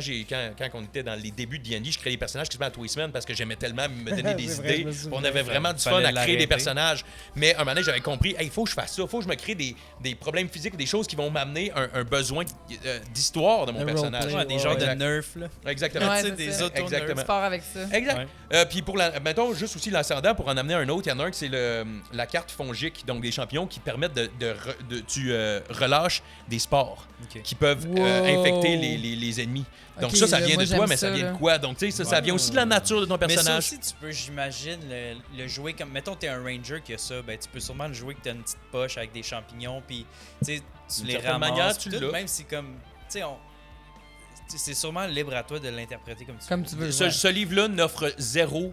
on était dans les débuts de D&D, je créais des personnages quasiment à tous les semaines parce que j'aimais tellement me donner des C'est vrai, idées. je me souviens. On avait vraiment du fun Fallait à créer l'arrêter. des personnages. Mais à un moment donné, j'avais compris, il faut que je fasse ça. Il faut que je me crée des problèmes physiques, des choses qui vont m'amener un besoin d'histoire de mon Un personnage. roleplay, Ouais, des ouais, genres exact. de nerfs, là. Exactement. Ouais, Tu sais, c'est des ça. auto-nerfs. Exactement. Fort avec ça. Exact. Ouais. Puis mettons juste aussi l'ascendant pour en amener un autre, il y en a un que c'est la carte fongique, donc des champignons qui permettent tu relâches des spores Ok. qui peuvent Wow. infecter les ennemis. Donc Ok, ça là, vient moi, de toi, j'aime mais ça ça, vient là. de quoi? Donc tu sais, ça Ouais. vient aussi de la nature de ton Mais ça personnage. aussi, tu peux, j'imagine, le jouer comme... Mettons, t'es un ranger qui a ça, ben tu peux sûrement le jouer que t'as une petite poche avec des champignons, puis tu sais, tu D'une les certaine ramasses, manière, puis tu tout, l'as. même si comme... Tu sais, c'est sûrement libre à toi de l'interpréter comme tu veux. Comme tu veux. Ce livre-là n'offre zéro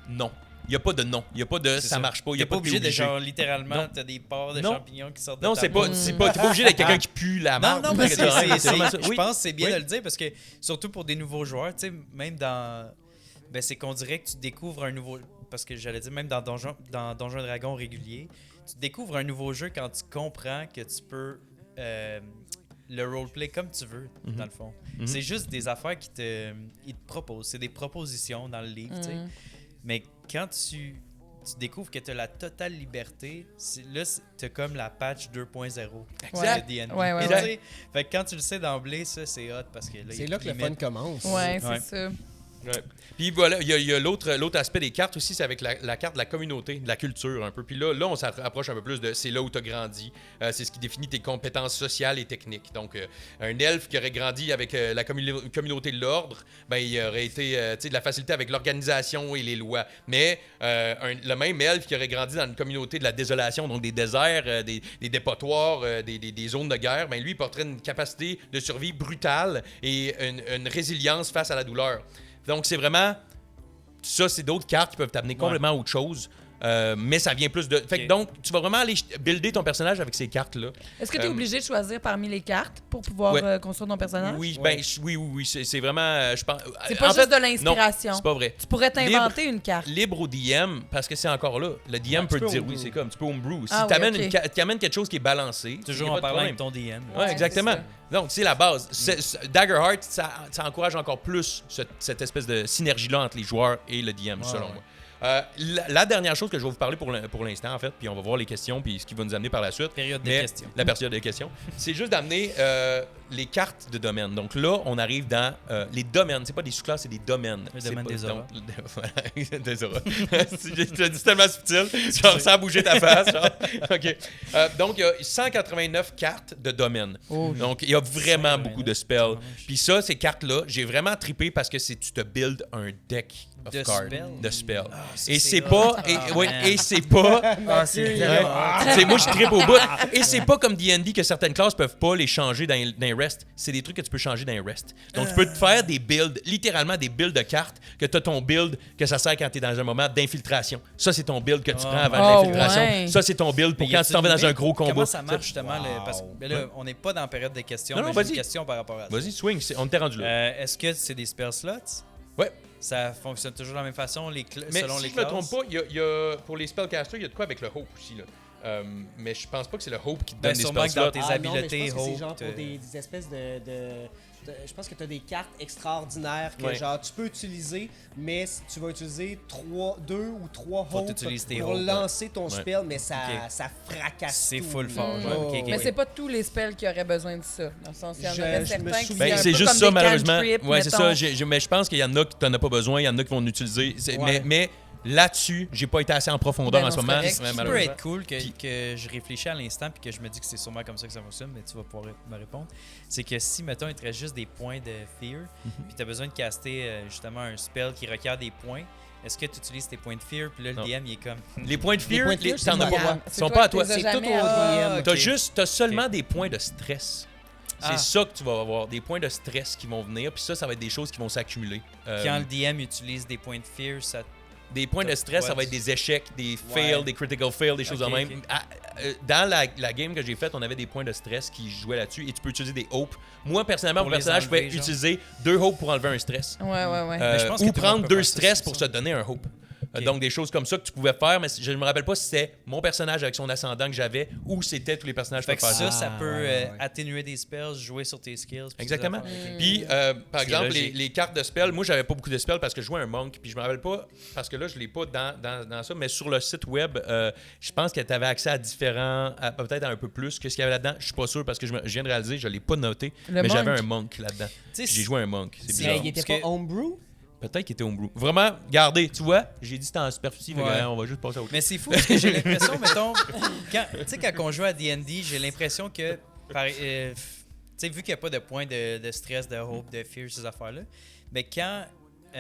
non. Il n'y a pas de non. Il n'y a pas de C'est ça marche pas. Il n'y T'es a pas pas obligé de obligé. genre, littéralement, Non. t'as des pores de Non. champignons qui sortent de Non, ta t'es bouche. pas obligé d'être quelqu'un qui pue la Non, marde. non, mais C'est vraiment ça. je Oui. pense que c'est bien Oui. de le dire parce que, surtout pour des nouveaux joueurs, tu sais, même dans. Ben, c'est qu'on dirait que tu découvres un nouveau. Parce que j'allais dire, même dans Donjon et Dragon régulier, tu découvres un nouveau jeu quand tu comprends que tu peux le roleplay comme tu veux, dans le fond. C'est juste des affaires ils te proposent. C'est des propositions dans le livre, tu sais. Mais quand tu découvres que tu as la totale liberté, là, tu as comme la patch 2.0 Exact. de D&D. Ouais, ouais, Et ouais. tu sais, fait que quand tu le sais d'emblée, ça, c'est hot parce que là, C'est là que le fun commence. Ouais, Ouais. c'est ça. Ouais. Puis voilà, il y a l'autre aspect des cartes aussi, c'est avec la carte de la communauté, de la culture un peu. Puis là on s'approche un peu plus de c'est là où tu as grandi. C'est ce qui définit tes compétences sociales et techniques. Donc, un elfe qui aurait grandi avec la communauté de l'ordre, ben, il aurait été de la facilité avec l'organisation et les lois. Mais le même elfe qui aurait grandi dans une communauté de la désolation, donc des déserts, des dépotoirs, des zones de guerre, ben, lui, il porterait une capacité de survie brutale et une résilience face à la douleur. Donc, c'est vraiment... Ça, c'est d'autres cartes qui peuvent t'amener complètement à autre chose. Mais ça vient plus de... Fait que donc, tu vas vraiment aller builder ton personnage avec ces cartes-là. Est-ce que tu es obligé de choisir parmi les cartes pour pouvoir construire ton personnage? Oui, oui. C'est vraiment... je pense... C'est pas juste de l'inspiration. Non, c'est pas vrai. Tu pourrais t'inventer une carte. Libre au DM, parce que c'est encore là. Le DM peut te dire oui, c'est comme... Tu peux homebrew. Si tu amènes quelque chose qui est balancé... Toujours en parlant avec ton DM. Oui, exactement. Donc, c'est la base. Daggerheart, ça encourage encore plus cette espèce de synergie-là entre les joueurs et le DM, selon moi. La dernière chose que je vais vous parler pour l'instant, en fait, puis on va voir les questions, puis ce qui va nous amener par la suite. La période des questions. C'est juste d'amener les cartes de domaine. Donc là, on arrive dans les domaines. C'est pas des sous-classes, c'est des domaines. Le domaine des auras. Voilà, des auras. Tu as dit tellement subtil, genre sans bouger ta face. Genre. OK. Donc, il y a 189 cartes de domaine. Donc, il y a vraiment beaucoup de spells. Puis ça, ces cartes-là, j'ai vraiment trippé parce que tu te builds un deck of cards. De spells. Et c'est pas... Et c'est pas... Ah, c'est moi, je trippe au bout. Et c'est pas comme D&D que certaines classes peuvent pas les changer dans les restes. C'est des trucs que tu peux changer dans les restes. Donc, tu peux te faire des builds, littéralement des builds de cartes, que tu as ton build, que ça sert quand tu es dans un moment d'infiltration. Ça, c'est ton build que tu prends avant l'infiltration. Ouais. Ça, c'est ton build pour quand tu t'en vas dans un gros combat. Comment ça marche, justement? Parce que là, on n'est pas dans la période de questions. Non, mais j'ai une question par rapport à ça. Vas-y, swing. On t'est rendu là. Est-ce que c'est des spell slots? Ouais. Ça fonctionne toujours de la même façon, Mais selon si les je classes? me trompe pas, il y a, pour les spellcasters, il y a de quoi avec le Hope aussi. Là. Mais je pense pas que c'est le Hope qui te donne des sûrement spell que dans slots. tes non, mais habiletés, je pense que c'est Hope, genre pour des espèces je pense que tu as des cartes extraordinaires que genre tu peux utiliser, mais tu vas utiliser 2 ou 3 Faut Hope t'utiliser tes pour Hope, lancer ton spell, mais ça fracasse C'est tout. full fort. Mais c'est pas tous les spells qui auraient besoin de ça. Dans le sens, il y en Je aurait me certains qui souviens. C'est un peu juste comme ça, des malheureusement. cantrips, Ouais, c'est mettons. ça. Mais je pense qu'il y en a qui t'en as pas besoin, il y en a qui vont l'utiliser. Mais là-dessus, j'ai pas été assez en profondeur Ben en non, ce moment. c'est Ce qui peut malheureusement. être cool, que je réfléchis à l'instant puis que je me dis que c'est sûrement comme ça que ça fonctionne, mais tu vas pouvoir me répondre, c'est que si, mettons, il te reste juste des points de fear, puis tu as besoin de caster justement un spell qui requiert des points, est-ce que tu utilises tes points de fear, puis là, le Non. DM, il est comme... Les points de fear, points de fear, t'en as c'est pas. moi. Ils sont pas à toi. C'est C'est tout au jamais- DM. T'as seulement des points de stress. C'est Ah. ça que tu vas avoir, des points de stress qui vont venir, puis ça va être des choses qui vont s'accumuler. Quand le DM utilise des points de fear, ça... Des points de stress, ça va être des échecs, des fails, des critical fails, des choses de Ok, même. ok. Dans la game que j'ai faite, on avait des points de stress qui jouaient là-dessus et tu peux utiliser des hopes. Moi, personnellement, Pour mon personnage, je pouvais les enlever, genre. utiliser 2 hopes pour enlever un stress. Ouais. Mais je pense que Ou tout le monde prendre peut 2 faire ça, stress c'est pour ça. se donner un hope. Ok. Donc, des choses comme ça que tu pouvais faire, mais je ne me rappelle pas si c'était mon personnage avec son ascendant que j'avais ou c'était tous les personnages Fait qui que pouvaient faire ça, ça. ça peut ouais. atténuer des spells, jouer sur tes skills. puis Exactement. ces affaires. Puis, par C'est exemple, logique. les cartes de spells, moi, j'avais pas beaucoup de spells parce que je jouais un monk. Puis, je me rappelle pas, parce que là, je l'ai pas dans ça, mais sur le site web, je pense que tu avais accès à peut-être à un peu plus que ce qu'il y avait là-dedans. Je suis pas sûr parce que je viens de réaliser, je l'ai pas noté, Le mais j'avais monk. un monk là-dedans. Tu sais, J'ai joué un monk. C'est c'est- bizarre. Mais il était Parce pas que- homebrew? Peut-être qu'il était homebrew. Vraiment, regardez, tu vois, j'ai dit c'était en superficie, fait que, Ouais. on va juste passer à autre chose. Mais c'est fou parce que j'ai l'impression, mettons, tu sais, quand on joue à D&D, j'ai l'impression que, tu sais, vu qu'il n'y a pas de point de stress, de hope, de fear, ces affaires-là, mais quand,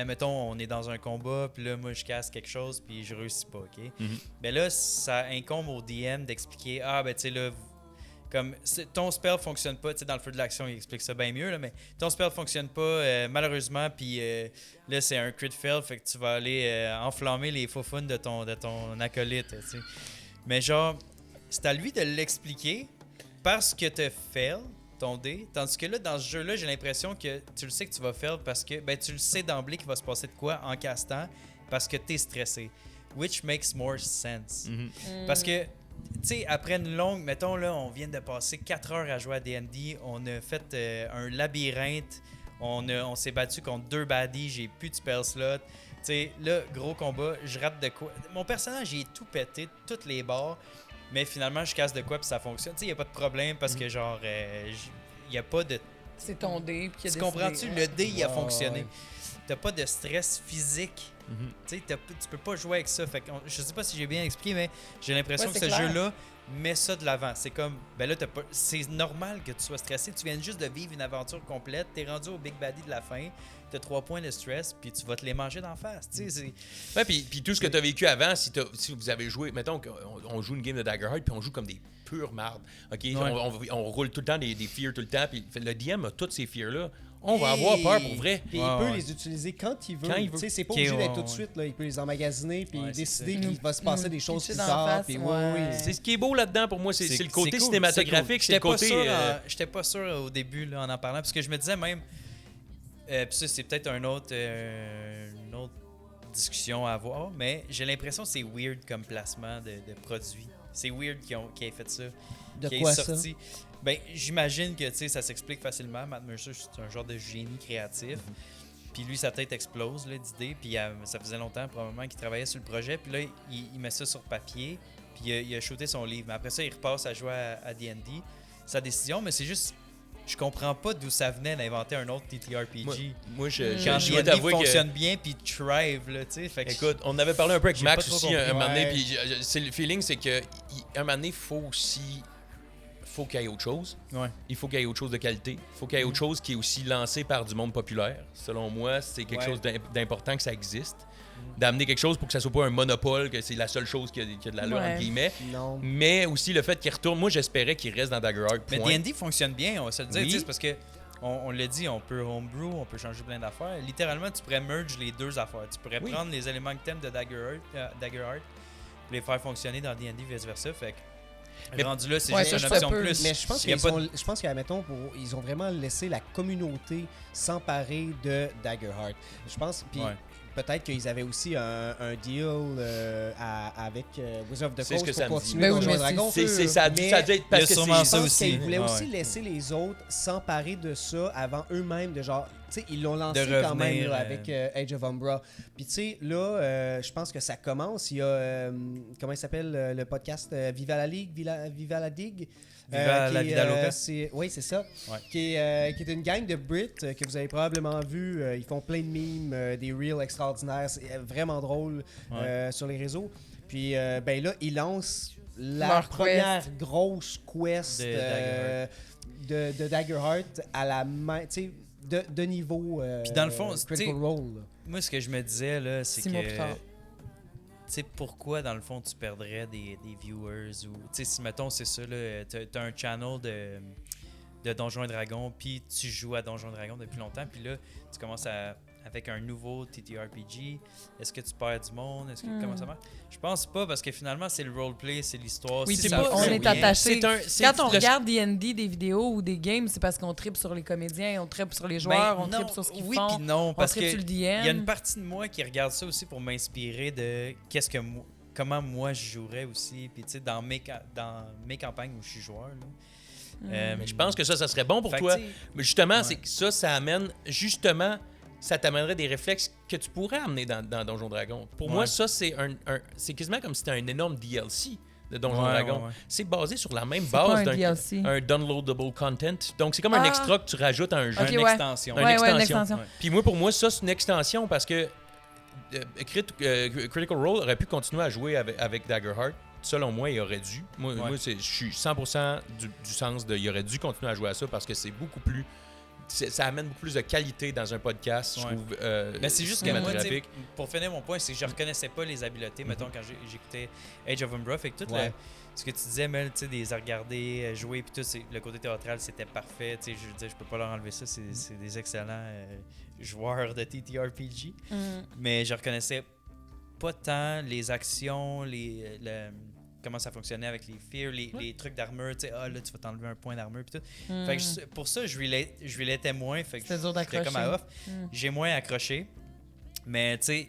mettons, on est dans un combat, puis là, moi, je casse quelque chose, puis je réussis pas, OK? Ben là, ça incombe au DM d'expliquer, ben, tu sais, là, comme ton spell fonctionne pas, tu sais, dans le feu de l'action, il explique ça bien mieux, là, mais ton spell fonctionne pas, malheureusement, puis là, c'est un crit fail, fait que tu vas aller enflammer les faufounes de ton acolyte, tu sais. Mais genre, c'est à lui de l'expliquer parce que tu fail ton dé, tandis que là, dans ce jeu-là, j'ai l'impression que tu le sais que tu vas fail parce que ben, tu le sais d'emblée qu'il va se passer de quoi en castant parce que tu es stressé. Which makes more sense. Parce que tu sais, après une longue, mettons là, on vient de passer 4 heures à jouer à D&D, on a fait un labyrinthe, on s'est battu contre 2 baddies, j'ai plus de spell slot. Tu sais, là, gros combat, je rate de quoi. Mon personnage, il est tout pété, toutes les barres, mais finalement, je casse de quoi puis ça fonctionne. Tu sais, il n'y a pas de problème parce que genre, il n'y a pas de... C'est ton dé. Tu comprends-tu? Le dé, il a fonctionné. t'as pas de stress physique. Tu sais, tu peux pas jouer avec ça. Fait que je sais pas si j'ai bien expliqué, mais j'ai l'impression Ouais, que c'est ce clair. jeu-là met ça de l'avant. C'est comme, ben là, c'est normal que tu sois stressé. Tu viens juste de vivre une aventure complète. T'es rendu au Big Baddie de la fin. T'as 3 points de stress, puis tu vas te les manger d'en face. Tu sais, Ouais, puis tout ce que tu as vécu avant, si vous avez joué, mettons qu'on joue une game de Daggerheart, puis on joue comme des pures mardes. OK? Ouais. On roule tout le temps des fears tout le temps, puis le DM a toutes ces fears-là. On va avoir peur pour vrai. Puis Ouais, il peut ouais. les utiliser quand il veut. Quand il veut. Tu sais, c'est pas Ok, obligé ouais, d'être tout de ouais. suite. Là. Il peut les emmagasiner puis Ouais, c'est décider ça. qu'il va se passer des choses pitcher plus d'en tard. face, Puis ouais. C'est ce qui est beau là-dedans pour moi, c'est le côté cool, cinématographique, c'est le côté. J'étais pas sûr au début là, en parlant, parce que je me disais même. Puis ça, c'est peut-être une autre discussion à avoir, mais j'ai l'impression que c'est weird comme placement de produit. C'est weird qu'ils aient fait ça. De qu'ils aient quoi ça? sorti. Ben, j'imagine que ça s'explique facilement. Matt Mercer, c'est un genre de génie créatif. Puis lui, sa tête explose là, d'idées. Puis ça faisait longtemps probablement qu'il travaillait sur le projet. Puis là, il met ça sur papier. Puis il a shooté son livre. Mais après ça, il repasse à jouer à D&D. Sa décision, mais c'est juste... Je comprends pas d'où ça venait d'inventer un autre TTRPG. Moi, Quand je dois D&D t'avouer que. fonctionne bien, puis thrive, là, tu sais. Fait que Écoute, on avait parlé un peu avec j'ai Max pas trop aussi compris. un moment donné, Ouais. puis c'est le feeling, c'est que un moment donné, faut qu'il y ait autre chose. Ouais. Il faut qu'il y ait autre chose de qualité. Il faut qu'il y ait autre chose qui est aussi lancé par du monde populaire. Selon moi, c'est quelque Ouais. chose d'important que ça existe. D'amener quelque chose pour que ça soit pas un monopole, que c'est la seule chose qui a de l'allure, Ouais. entre guillemets. Non. Mais aussi le fait qu'il retourne. Moi, j'espérais qu'il reste dans Daggerheart. Mais point. D&D fonctionne bien, on va se le dire, Oui. tu sais, c'est parce que on l'a dit, on peut homebrew, on peut changer plein d'affaires. Littéralement, tu pourrais merge les deux affaires. Tu pourrais Oui. prendre les éléments que t'aimes de Daggerheart pour les faire fonctionner dans D&D vice-versa. Fait que Mais- rendu là, c'est Ouais, juste ça, une je option de peux. plus. Mais je pense Il y a pas de- ils ont vraiment laissé la communauté s'emparer de Daggerheart. Je pense, puis Ouais. peut-être qu'ils avaient aussi un deal avec Wizard of the C'est ce Coast que ça pour me dit. continuer Ben oui, Donjons mais et Dragons. Ça a dû Mais- être Il y parce a que sûrement Je c'est. ça pense aussi. qu'ils voulaient Ouais. aussi laisser les autres s'emparer de ça avant eux-mêmes de genre... Tu sais, ils l'ont lancé De quand même revenir, là, avec Age of Umbra. Puis tu sais, là, je pense que ça commence. Il y a... comment il s'appelle le podcast Viva la Ligue, Viva la Digue? Viva la Vida Loca. Oui, c'est ça. Ouais. Qui est une gang de Brits que vous avez probablement vu. Ils font plein de memes, des reels extraordinaires. C'est vraiment drôle sur les réseaux. Puis ben là, ils lancent la Leur première grosse quest De Daggerheart. de Daggerheart à la main, tu sais, de niveau Puis dans le fond, Critical tu sais, Role. là. Moi, ce que je me disais, là, c'est 6 mois plus que... tard. Tu sais, pourquoi, dans le fond, tu perdrais des viewers ou... Tu sais, si, mettons, c'est ça, là, t'as un channel de Donjons et Dragons, puis tu joues à Donjons et Dragons depuis longtemps, puis là, tu commences avec un nouveau TTRPG. Est-ce que tu perds du monde? Comment ça marche? Je pense pas, parce que finalement, c'est le roleplay, c'est l'histoire. Oui, si c'est ça pas, on fait est bien. attaché. c'est Quand on le- regarde D&D, des vidéos ou des games, c'est parce qu'on tripe sur les comédiens, on tripe sur les joueurs, Ben, on non, tripe sur ce qu'ils oui, font. puis non, On parce tripe que sur le DM. il y a une partie de moi qui regarde ça aussi pour m'inspirer de comment moi je jouerais aussi, puis tu sais, dans mes campagnes où je suis joueur. Là. Mais je pense que ça serait bon pour Fait que, toi. tu sais, Mais justement, ouais. c'est que ça amène. Justement, ça t'amènerait des réflexes que tu pourrais amener dans Donjon Dragon. Pour moi, Ouais. ça, c'est quasiment comme si c'était un énorme DLC de Donjon Ouais, Dragon. ouais, ouais. C'est basé sur la même C'est pas base un d'un DLC. un downloadable content. Donc, c'est comme un Ah. extra que tu rajoutes à un jeu. Ok, une ouais. extension. Une Ouais, une extension. extension. Ouais. Puis moi, pour moi, ça, c'est une extension parce que Critical Role aurait pu continuer à jouer avec Daggerheart. Selon moi, il aurait dû. Moi, Ouais. je suis 100% du sens de il aurait dû continuer à jouer à ça parce que c'est beaucoup plus. Ça amène beaucoup plus de qualité dans un podcast, je Ouais. trouve. Mais c'est juste que moi, tu sais, cinématographique. pour finir mon point, c'est que je reconnaissais pas les habiletés, mettons, quand j'écoutais Age of Umbra. Fait que tout Ouais. ce que tu disais, Mel, tu sais, des à regarder, jouer, puis tout, le côté théâtral, c'était parfait. Tu sais, je veux dire, je peux pas leur enlever ça. C'est des excellents joueurs de TTRPG. Mm. Mais je reconnaissais pas tant les actions, comment ça fonctionnait avec les fears, les trucs d'armure. Tu sais, là, tu vas t'enlever un point d'armure, puis tout. Mm. Fait que pour ça, je relatais moins. Fait que C'était dur j'étais comme à d'accrocher. off. Mm. J'ai moins accroché. Mais tu sais,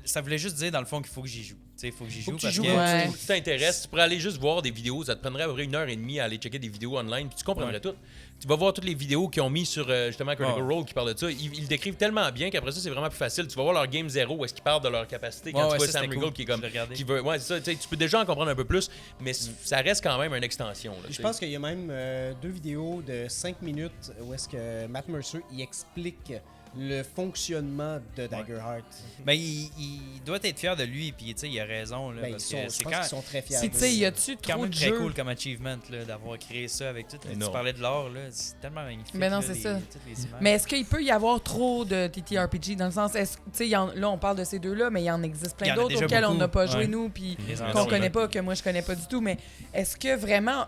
ça voulait juste dire dans le fond qu'il faut que j'y joue. Tu sais, il faut que j'y Faut joue que tu parce joues, que. Ouais. faut que tu t'intéresses. Tu pourrais aller juste voir des vidéos. Ça te prendrait à peu près 1h30 à aller checker des vidéos online, puis tu comprendrais Ouais. tout. Tu vas voir toutes les vidéos qu'ils ont mis sur justement Critical Ouais. Role qui parlent de ça. Ils le décrivent tellement bien qu'après ça, c'est vraiment plus facile. Tu vas voir leur Game 0 où est-ce qu'ils parlent de leur capacité. Quand Ouais, tu ouais, vois ça, Sam c'était Riegel cool. qui est comme. Je l'ai regardé. Qui veut, ouais, c'est ça. Tu peux déjà en comprendre un peu plus, mais ça reste quand même une extension. Là, Je pense qu'il y a même 2 vidéos de 5 minutes où est-ce que Matt Mercer il explique le fonctionnement de Daggerheart. Ben, il doit être fier de lui, puis tu sais, il a raison. Là, Ben, parce je que pense c'est qu'ils sont très fiers. Tu sais, y a-tu quand trop même de très jeux? cool comme achievement là, d'avoir créé ça avec tout. Tu Énorme. parlais de l'art, là, c'est tellement magnifique. Ben non, là, c'est les- ça. toutes les images. Mais est-ce qu'il peut y avoir trop de TTRPG dans le sens, tu sais, là on parle de ces deux-là, mais il y en existe Il y plein en a d'autres déjà auxquels on beaucoup. n'a pas joué Ouais. nous, puis Les qu'on anciens. connaît pas, que moi je connais pas du tout. Mais est-ce que vraiment,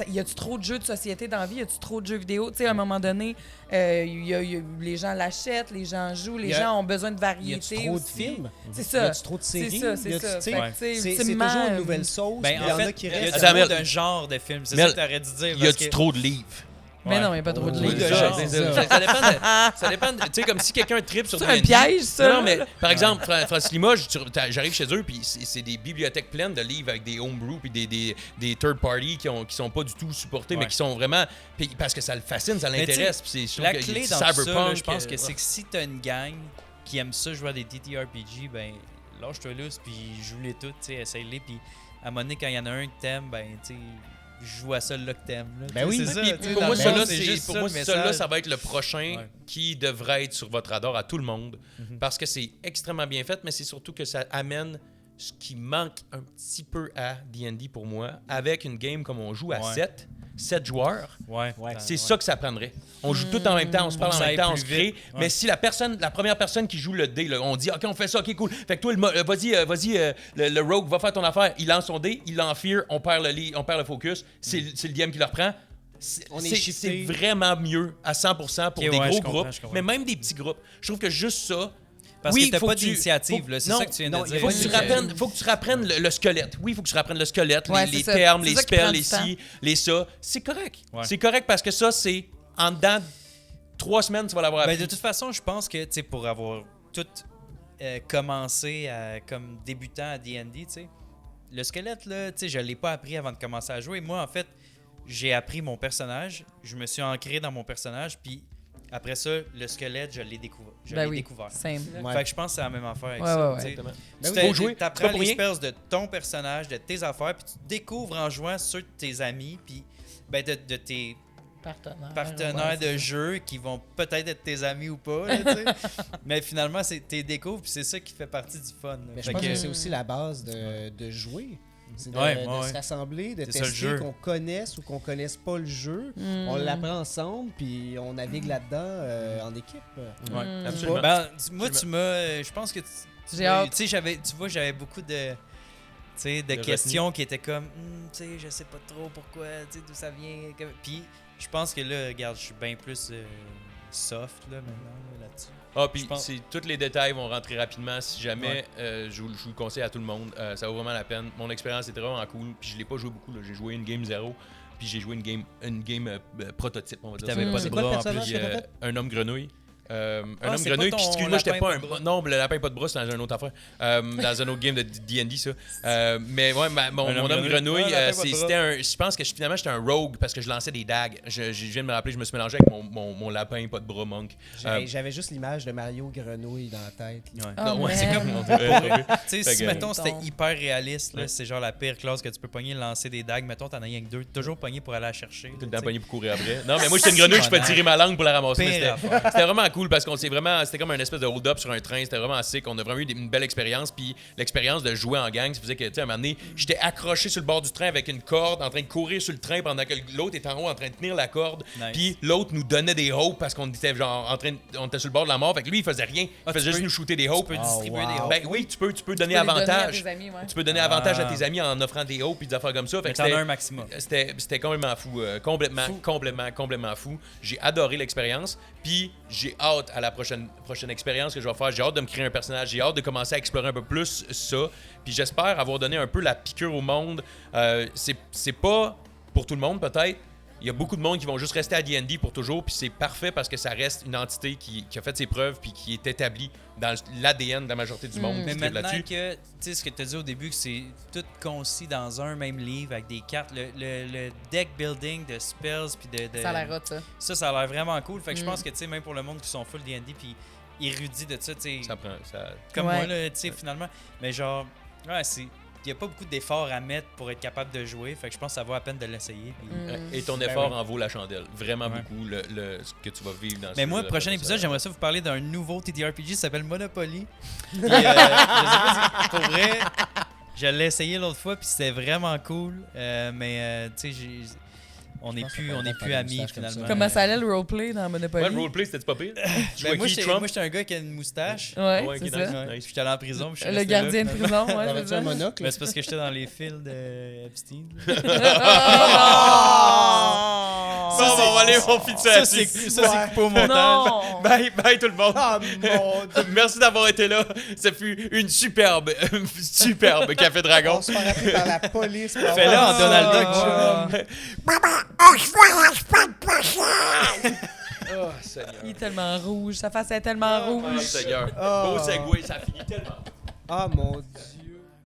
y a-tu trop de jeux de société dans la vie, y a-tu trop de jeux vidéo? Tu sais, à un moment donné, les gens l'achètent, les gens jouent, les Y a- gens ont besoin de Y a variété. trop de aussi. films? C'est Y ça. a trop de C'est séries? ça, c'est Y a-tu- ça. tu sais, Fait que, tu sais, C'est ultimement, toujours une nouvelle sauce. Ben, puis il y en en a fait, qui il y a restent. du Attends, mot mais- d'un genre de film. C'est mais ça que t'aurais dû dire. Y parce a-tu que- trop de livres? Mais Ouais. non, il n'y a pas trop de Oui, livres. de Ça, genre, c'est ça. ça. Ça dépend tu sais, comme si quelqu'un tripe sur C'est un D&D. piège, ça. Non, mais par exemple, Francis Limoges, j'arrive chez eux, puis c'est des bibliothèques pleines de livres avec des homebrew, puis des third party qui sont pas du tout supportés, mais Ouais. qui sont vraiment. Puis parce que ça le fascine, ça Mais l'intéresse. Puis je trouve La que clé du dans tout ça, là, cyberpunk, je pense que ouais. c'est que si t'as une gang qui aime ça jouer à des TTRPG, ben lâche-toi lousse, puis joue-les toutes, tu sais, essaye-les, puis à un moment donné, quand il y en a un que t'aimes, ben tu sais, joue à ça là que t'aimes. là. Ben Tu sais, oui. c'est ça, Puis tu sais, pour dans moi, le celui-là, fond, c'est juste pour ça, moi, le celui-là, message. ça va être le prochain Ouais. qui devrait être sur votre radar à tout le monde. Parce que c'est extrêmement bien fait, mais c'est surtout que ça amène ce qui manque un petit peu à D&D pour moi. Avec une game comme on joue à Ouais. 7 joueurs, Ouais, Ouais. c'est ça que ça prendrait. On joue tout en même temps, on se parle Pour en que même ça temps, aille on se plus crée. vite. Ouais. Mais si la première personne qui joue le dé, là, on dit OK, on fait ça, OK, cool. Fait que toi, vas-y, le rogue va faire ton affaire. Il lance son dé, il l'enfire, on perd le focus. C'est le DM qui le reprend. On est C'est shifté. vraiment mieux à 100% pour Ok, des ouais, gros je comprends, groupes, je comprends. mais même des petits groupes. Je trouve que juste ça. Parce oui, que t'as faut pas que tu- d'initiative, faut- là, c'est non, ça que tu viens non, de il y a dire. pas Faut que tu d'initiative. faut que tu rapprennes le squelette. Oui, il faut que tu rapprennes le squelette, Ouais, les c'est ça. termes, C'est les ça qui spells, prend les du temps. ci, les ça. C'est correct. Ouais. C'est correct parce que ça, c'est en dedans de 3 semaines, tu vas l'avoir Ben, appris. de toute façon, je pense que, tu sais, pour avoir tout commencé comme débutant à D&D, tu sais, le squelette, là, tu sais, je l'ai pas appris avant de commencer à jouer. Moi, en fait, j'ai appris mon personnage, je me suis ancré dans mon personnage, puis après ça, le squelette, je l'ai découvert. Ben oui, découvert. same. Ouais. Fait que je pense que c'est la même affaire avec Ouais, ça. ouais, tu sais. Exactement. Ben oui, faut jouer. C'est pas T'apprends pour les rien. spells de ton personnage, de tes affaires, puis tu découvres en jouant ceux de tes amis, puis ben, de tes partenaires de jeu qui vont peut-être être tes amis ou pas. Là, tu sais. Mais finalement, c'est tes découvres, puis c'est ça qui fait partie du fun. là. Mais je Fait pense que- que c'est aussi la base de jouer. C'est de, Ouais, de ouais. se rassembler, de C'est ça, le tester jeu. qu'on connaisse ou qu'on connaisse pas le jeu. Mm. On l'apprend ensemble, puis on navigue là-dedans en équipe. Ouais, Mm. absolument. Ben, moi, tu m'as. Je pense que. J'ai hâte. Tu sais, j'avais beaucoup de. Tu sais, de De questions qui étaient comme. Tu sais, je sais pas trop pourquoi, tu sais, d'où ça vient. Puis, je pense que là, regarde, je suis bien plus soft, là, maintenant, là-dessus. Ah, puis Je pense- tous les détails vont rentrer rapidement. Si jamais, je vous le conseille à tout le monde. Ça vaut vraiment la peine. Mon expérience était vraiment cool. Puis je l'ai pas joué beaucoup. Là. J'ai joué une game 0. Puis j'ai joué une game prototype, on va dire. T'avais ça. pas de C'est quoi le bras en personnage plus. que t'as fait? Un homme grenouille. Un homme c'est grenouille, pas puis ton excuse-moi, j'étais lapin pas pas un. de bras. Non, le lapin pas de bras, c'est dans une autre affaire. Dans un autre game de D&D, ça. Mais ouais, mon homme homme grenouille. grenouille, Ah, lapin pas de bras. c'était un. Je pense que finalement, j'étais un rogue parce que je lançais des dagues. Je viens de me rappeler, je me suis mélangé avec mon lapin pas de bras monk. J'avais juste l'image de Mario Grenouille dans la tête. là. Ouais. Oh, Non, ouais, man. c'est comme. Tu sais, Fait si, que- mettons, c'était Ton- hyper réaliste, là, Ouais. c'est genre la pire classe que tu peux pogner, lancer des dagues. Mettons, t'en as rien que deux. Toujours pogné pour aller la chercher. Tout le temps pogné pour courir après. Non, mais moi, j'étais une grenouille, je peux tirer ma langue pour la ramasser. Mais Pire c'était affaire. c'était vraiment cool parce qu'on s'est vraiment. C'était comme un espèce de hold-up sur un train. C'était vraiment sick. On a vraiment eu une belle expérience. Puis l'expérience de jouer en gang, ça faisait que, tu sais, à un moment donné, j'étais accroché sur le bord du train avec une corde, en train de courir sur le train pendant que l'autre était en haut en train de tenir la corde. Nice. Puis l'autre nous donnait des hopes parce qu'on était genre en train on était sur le bord de la mort. Fait que lui, il faisait rien. Il Ah, faisait tu juste peux- nous shooter des Tu hopes. peux Oh, distribuer wow. des hopes. Ben oui, tu peux donner Tu peux les donner à avantage. tes amis, ouais. Tu peux donner avantage à tes amis en offrant des hopes et des affaires comme ça. Fait Mais que t'en as c'était- un maximum. c'était complètement fou. Complètement fou. J'ai adoré l'expérience. Puis j'ai hâte à la prochaine expérience que je vais faire. J'ai hâte de me créer un personnage. J'ai hâte de commencer à explorer un peu plus ça. Puis j'espère avoir donné un peu la piqûre au monde. C'est pas pour tout le monde peut-être. Il y a beaucoup de monde qui vont juste rester à D&D pour toujours, puis c'est parfait parce que ça reste une entité qui a fait ses preuves puis qui est établie dans l'ADN de la majorité du monde Mais qui tripe maintenant là-dessus. que, tu sais, ce que tu as dit au début, que c'est tout concis dans un même livre avec des cartes, le deck building de spells, puis de Ça a l'air hot, ça. ça a l'air vraiment cool. Fait que je Mm. pense que, tu sais, même pour le monde qui sont full D&D, puis érudits de ça, tu sais, Ça prend ça. comme Ouais. moi, là, tu sais, finalement. Mais genre, ouais, c'est. il n'y a pas beaucoup d'efforts à mettre pour être capable de jouer. Fait que je pense que ça vaut la peine de l'essayer. Puis- Et ton Ben effort ouais. en vaut la chandelle. Vraiment Ouais. beaucoup ce que tu vas vivre dans ce Mais moi, jeu-là, prochain ça- épisode, j'aimerais ça vous parler d'un nouveau TTRPG qui s'appelle Monopoly. Puis, je sais pas si, pour vrai, je l'ai essayé l'autre fois, puis c'était vraiment cool. Mais tu sais, on n'est pense que plus, ça on peut n'est faire plus des amis moustaches comme finalement. ça. Comment ça allait le roleplay dans Monopoly? Ouais, le roleplay, c'était pas pire. Tu Ben, vois moi, qui, j'étais Trump? moi, j'étais un gars qui a une moustache. Ouais, Ouais, c'est qui ça. dans- Ouais, puis j'étais allé en prison. Puis je suis Le resté gardien là, de finalement. prison, ouais, c'est T'avais-tu ça. un monocle? Mais c'est parce que j'étais dans les fils de Epstein. Bon, on va aller, on finit ça. C'est coupé au montage. Non! Bye, bye tout le monde. Ah, mon Dieu. Merci d'avoir été là. Ça fut une superbe Café Dragon. On se fait rappeler par la police. pour Fais-le avoir en ça. Donald Duck. Oh, Seigneur. Il est tellement rouge, sa face est tellement Oh, rouge. Seigneur. Oh. Beau segway, ça finit tellement. Ah, mon Dieu.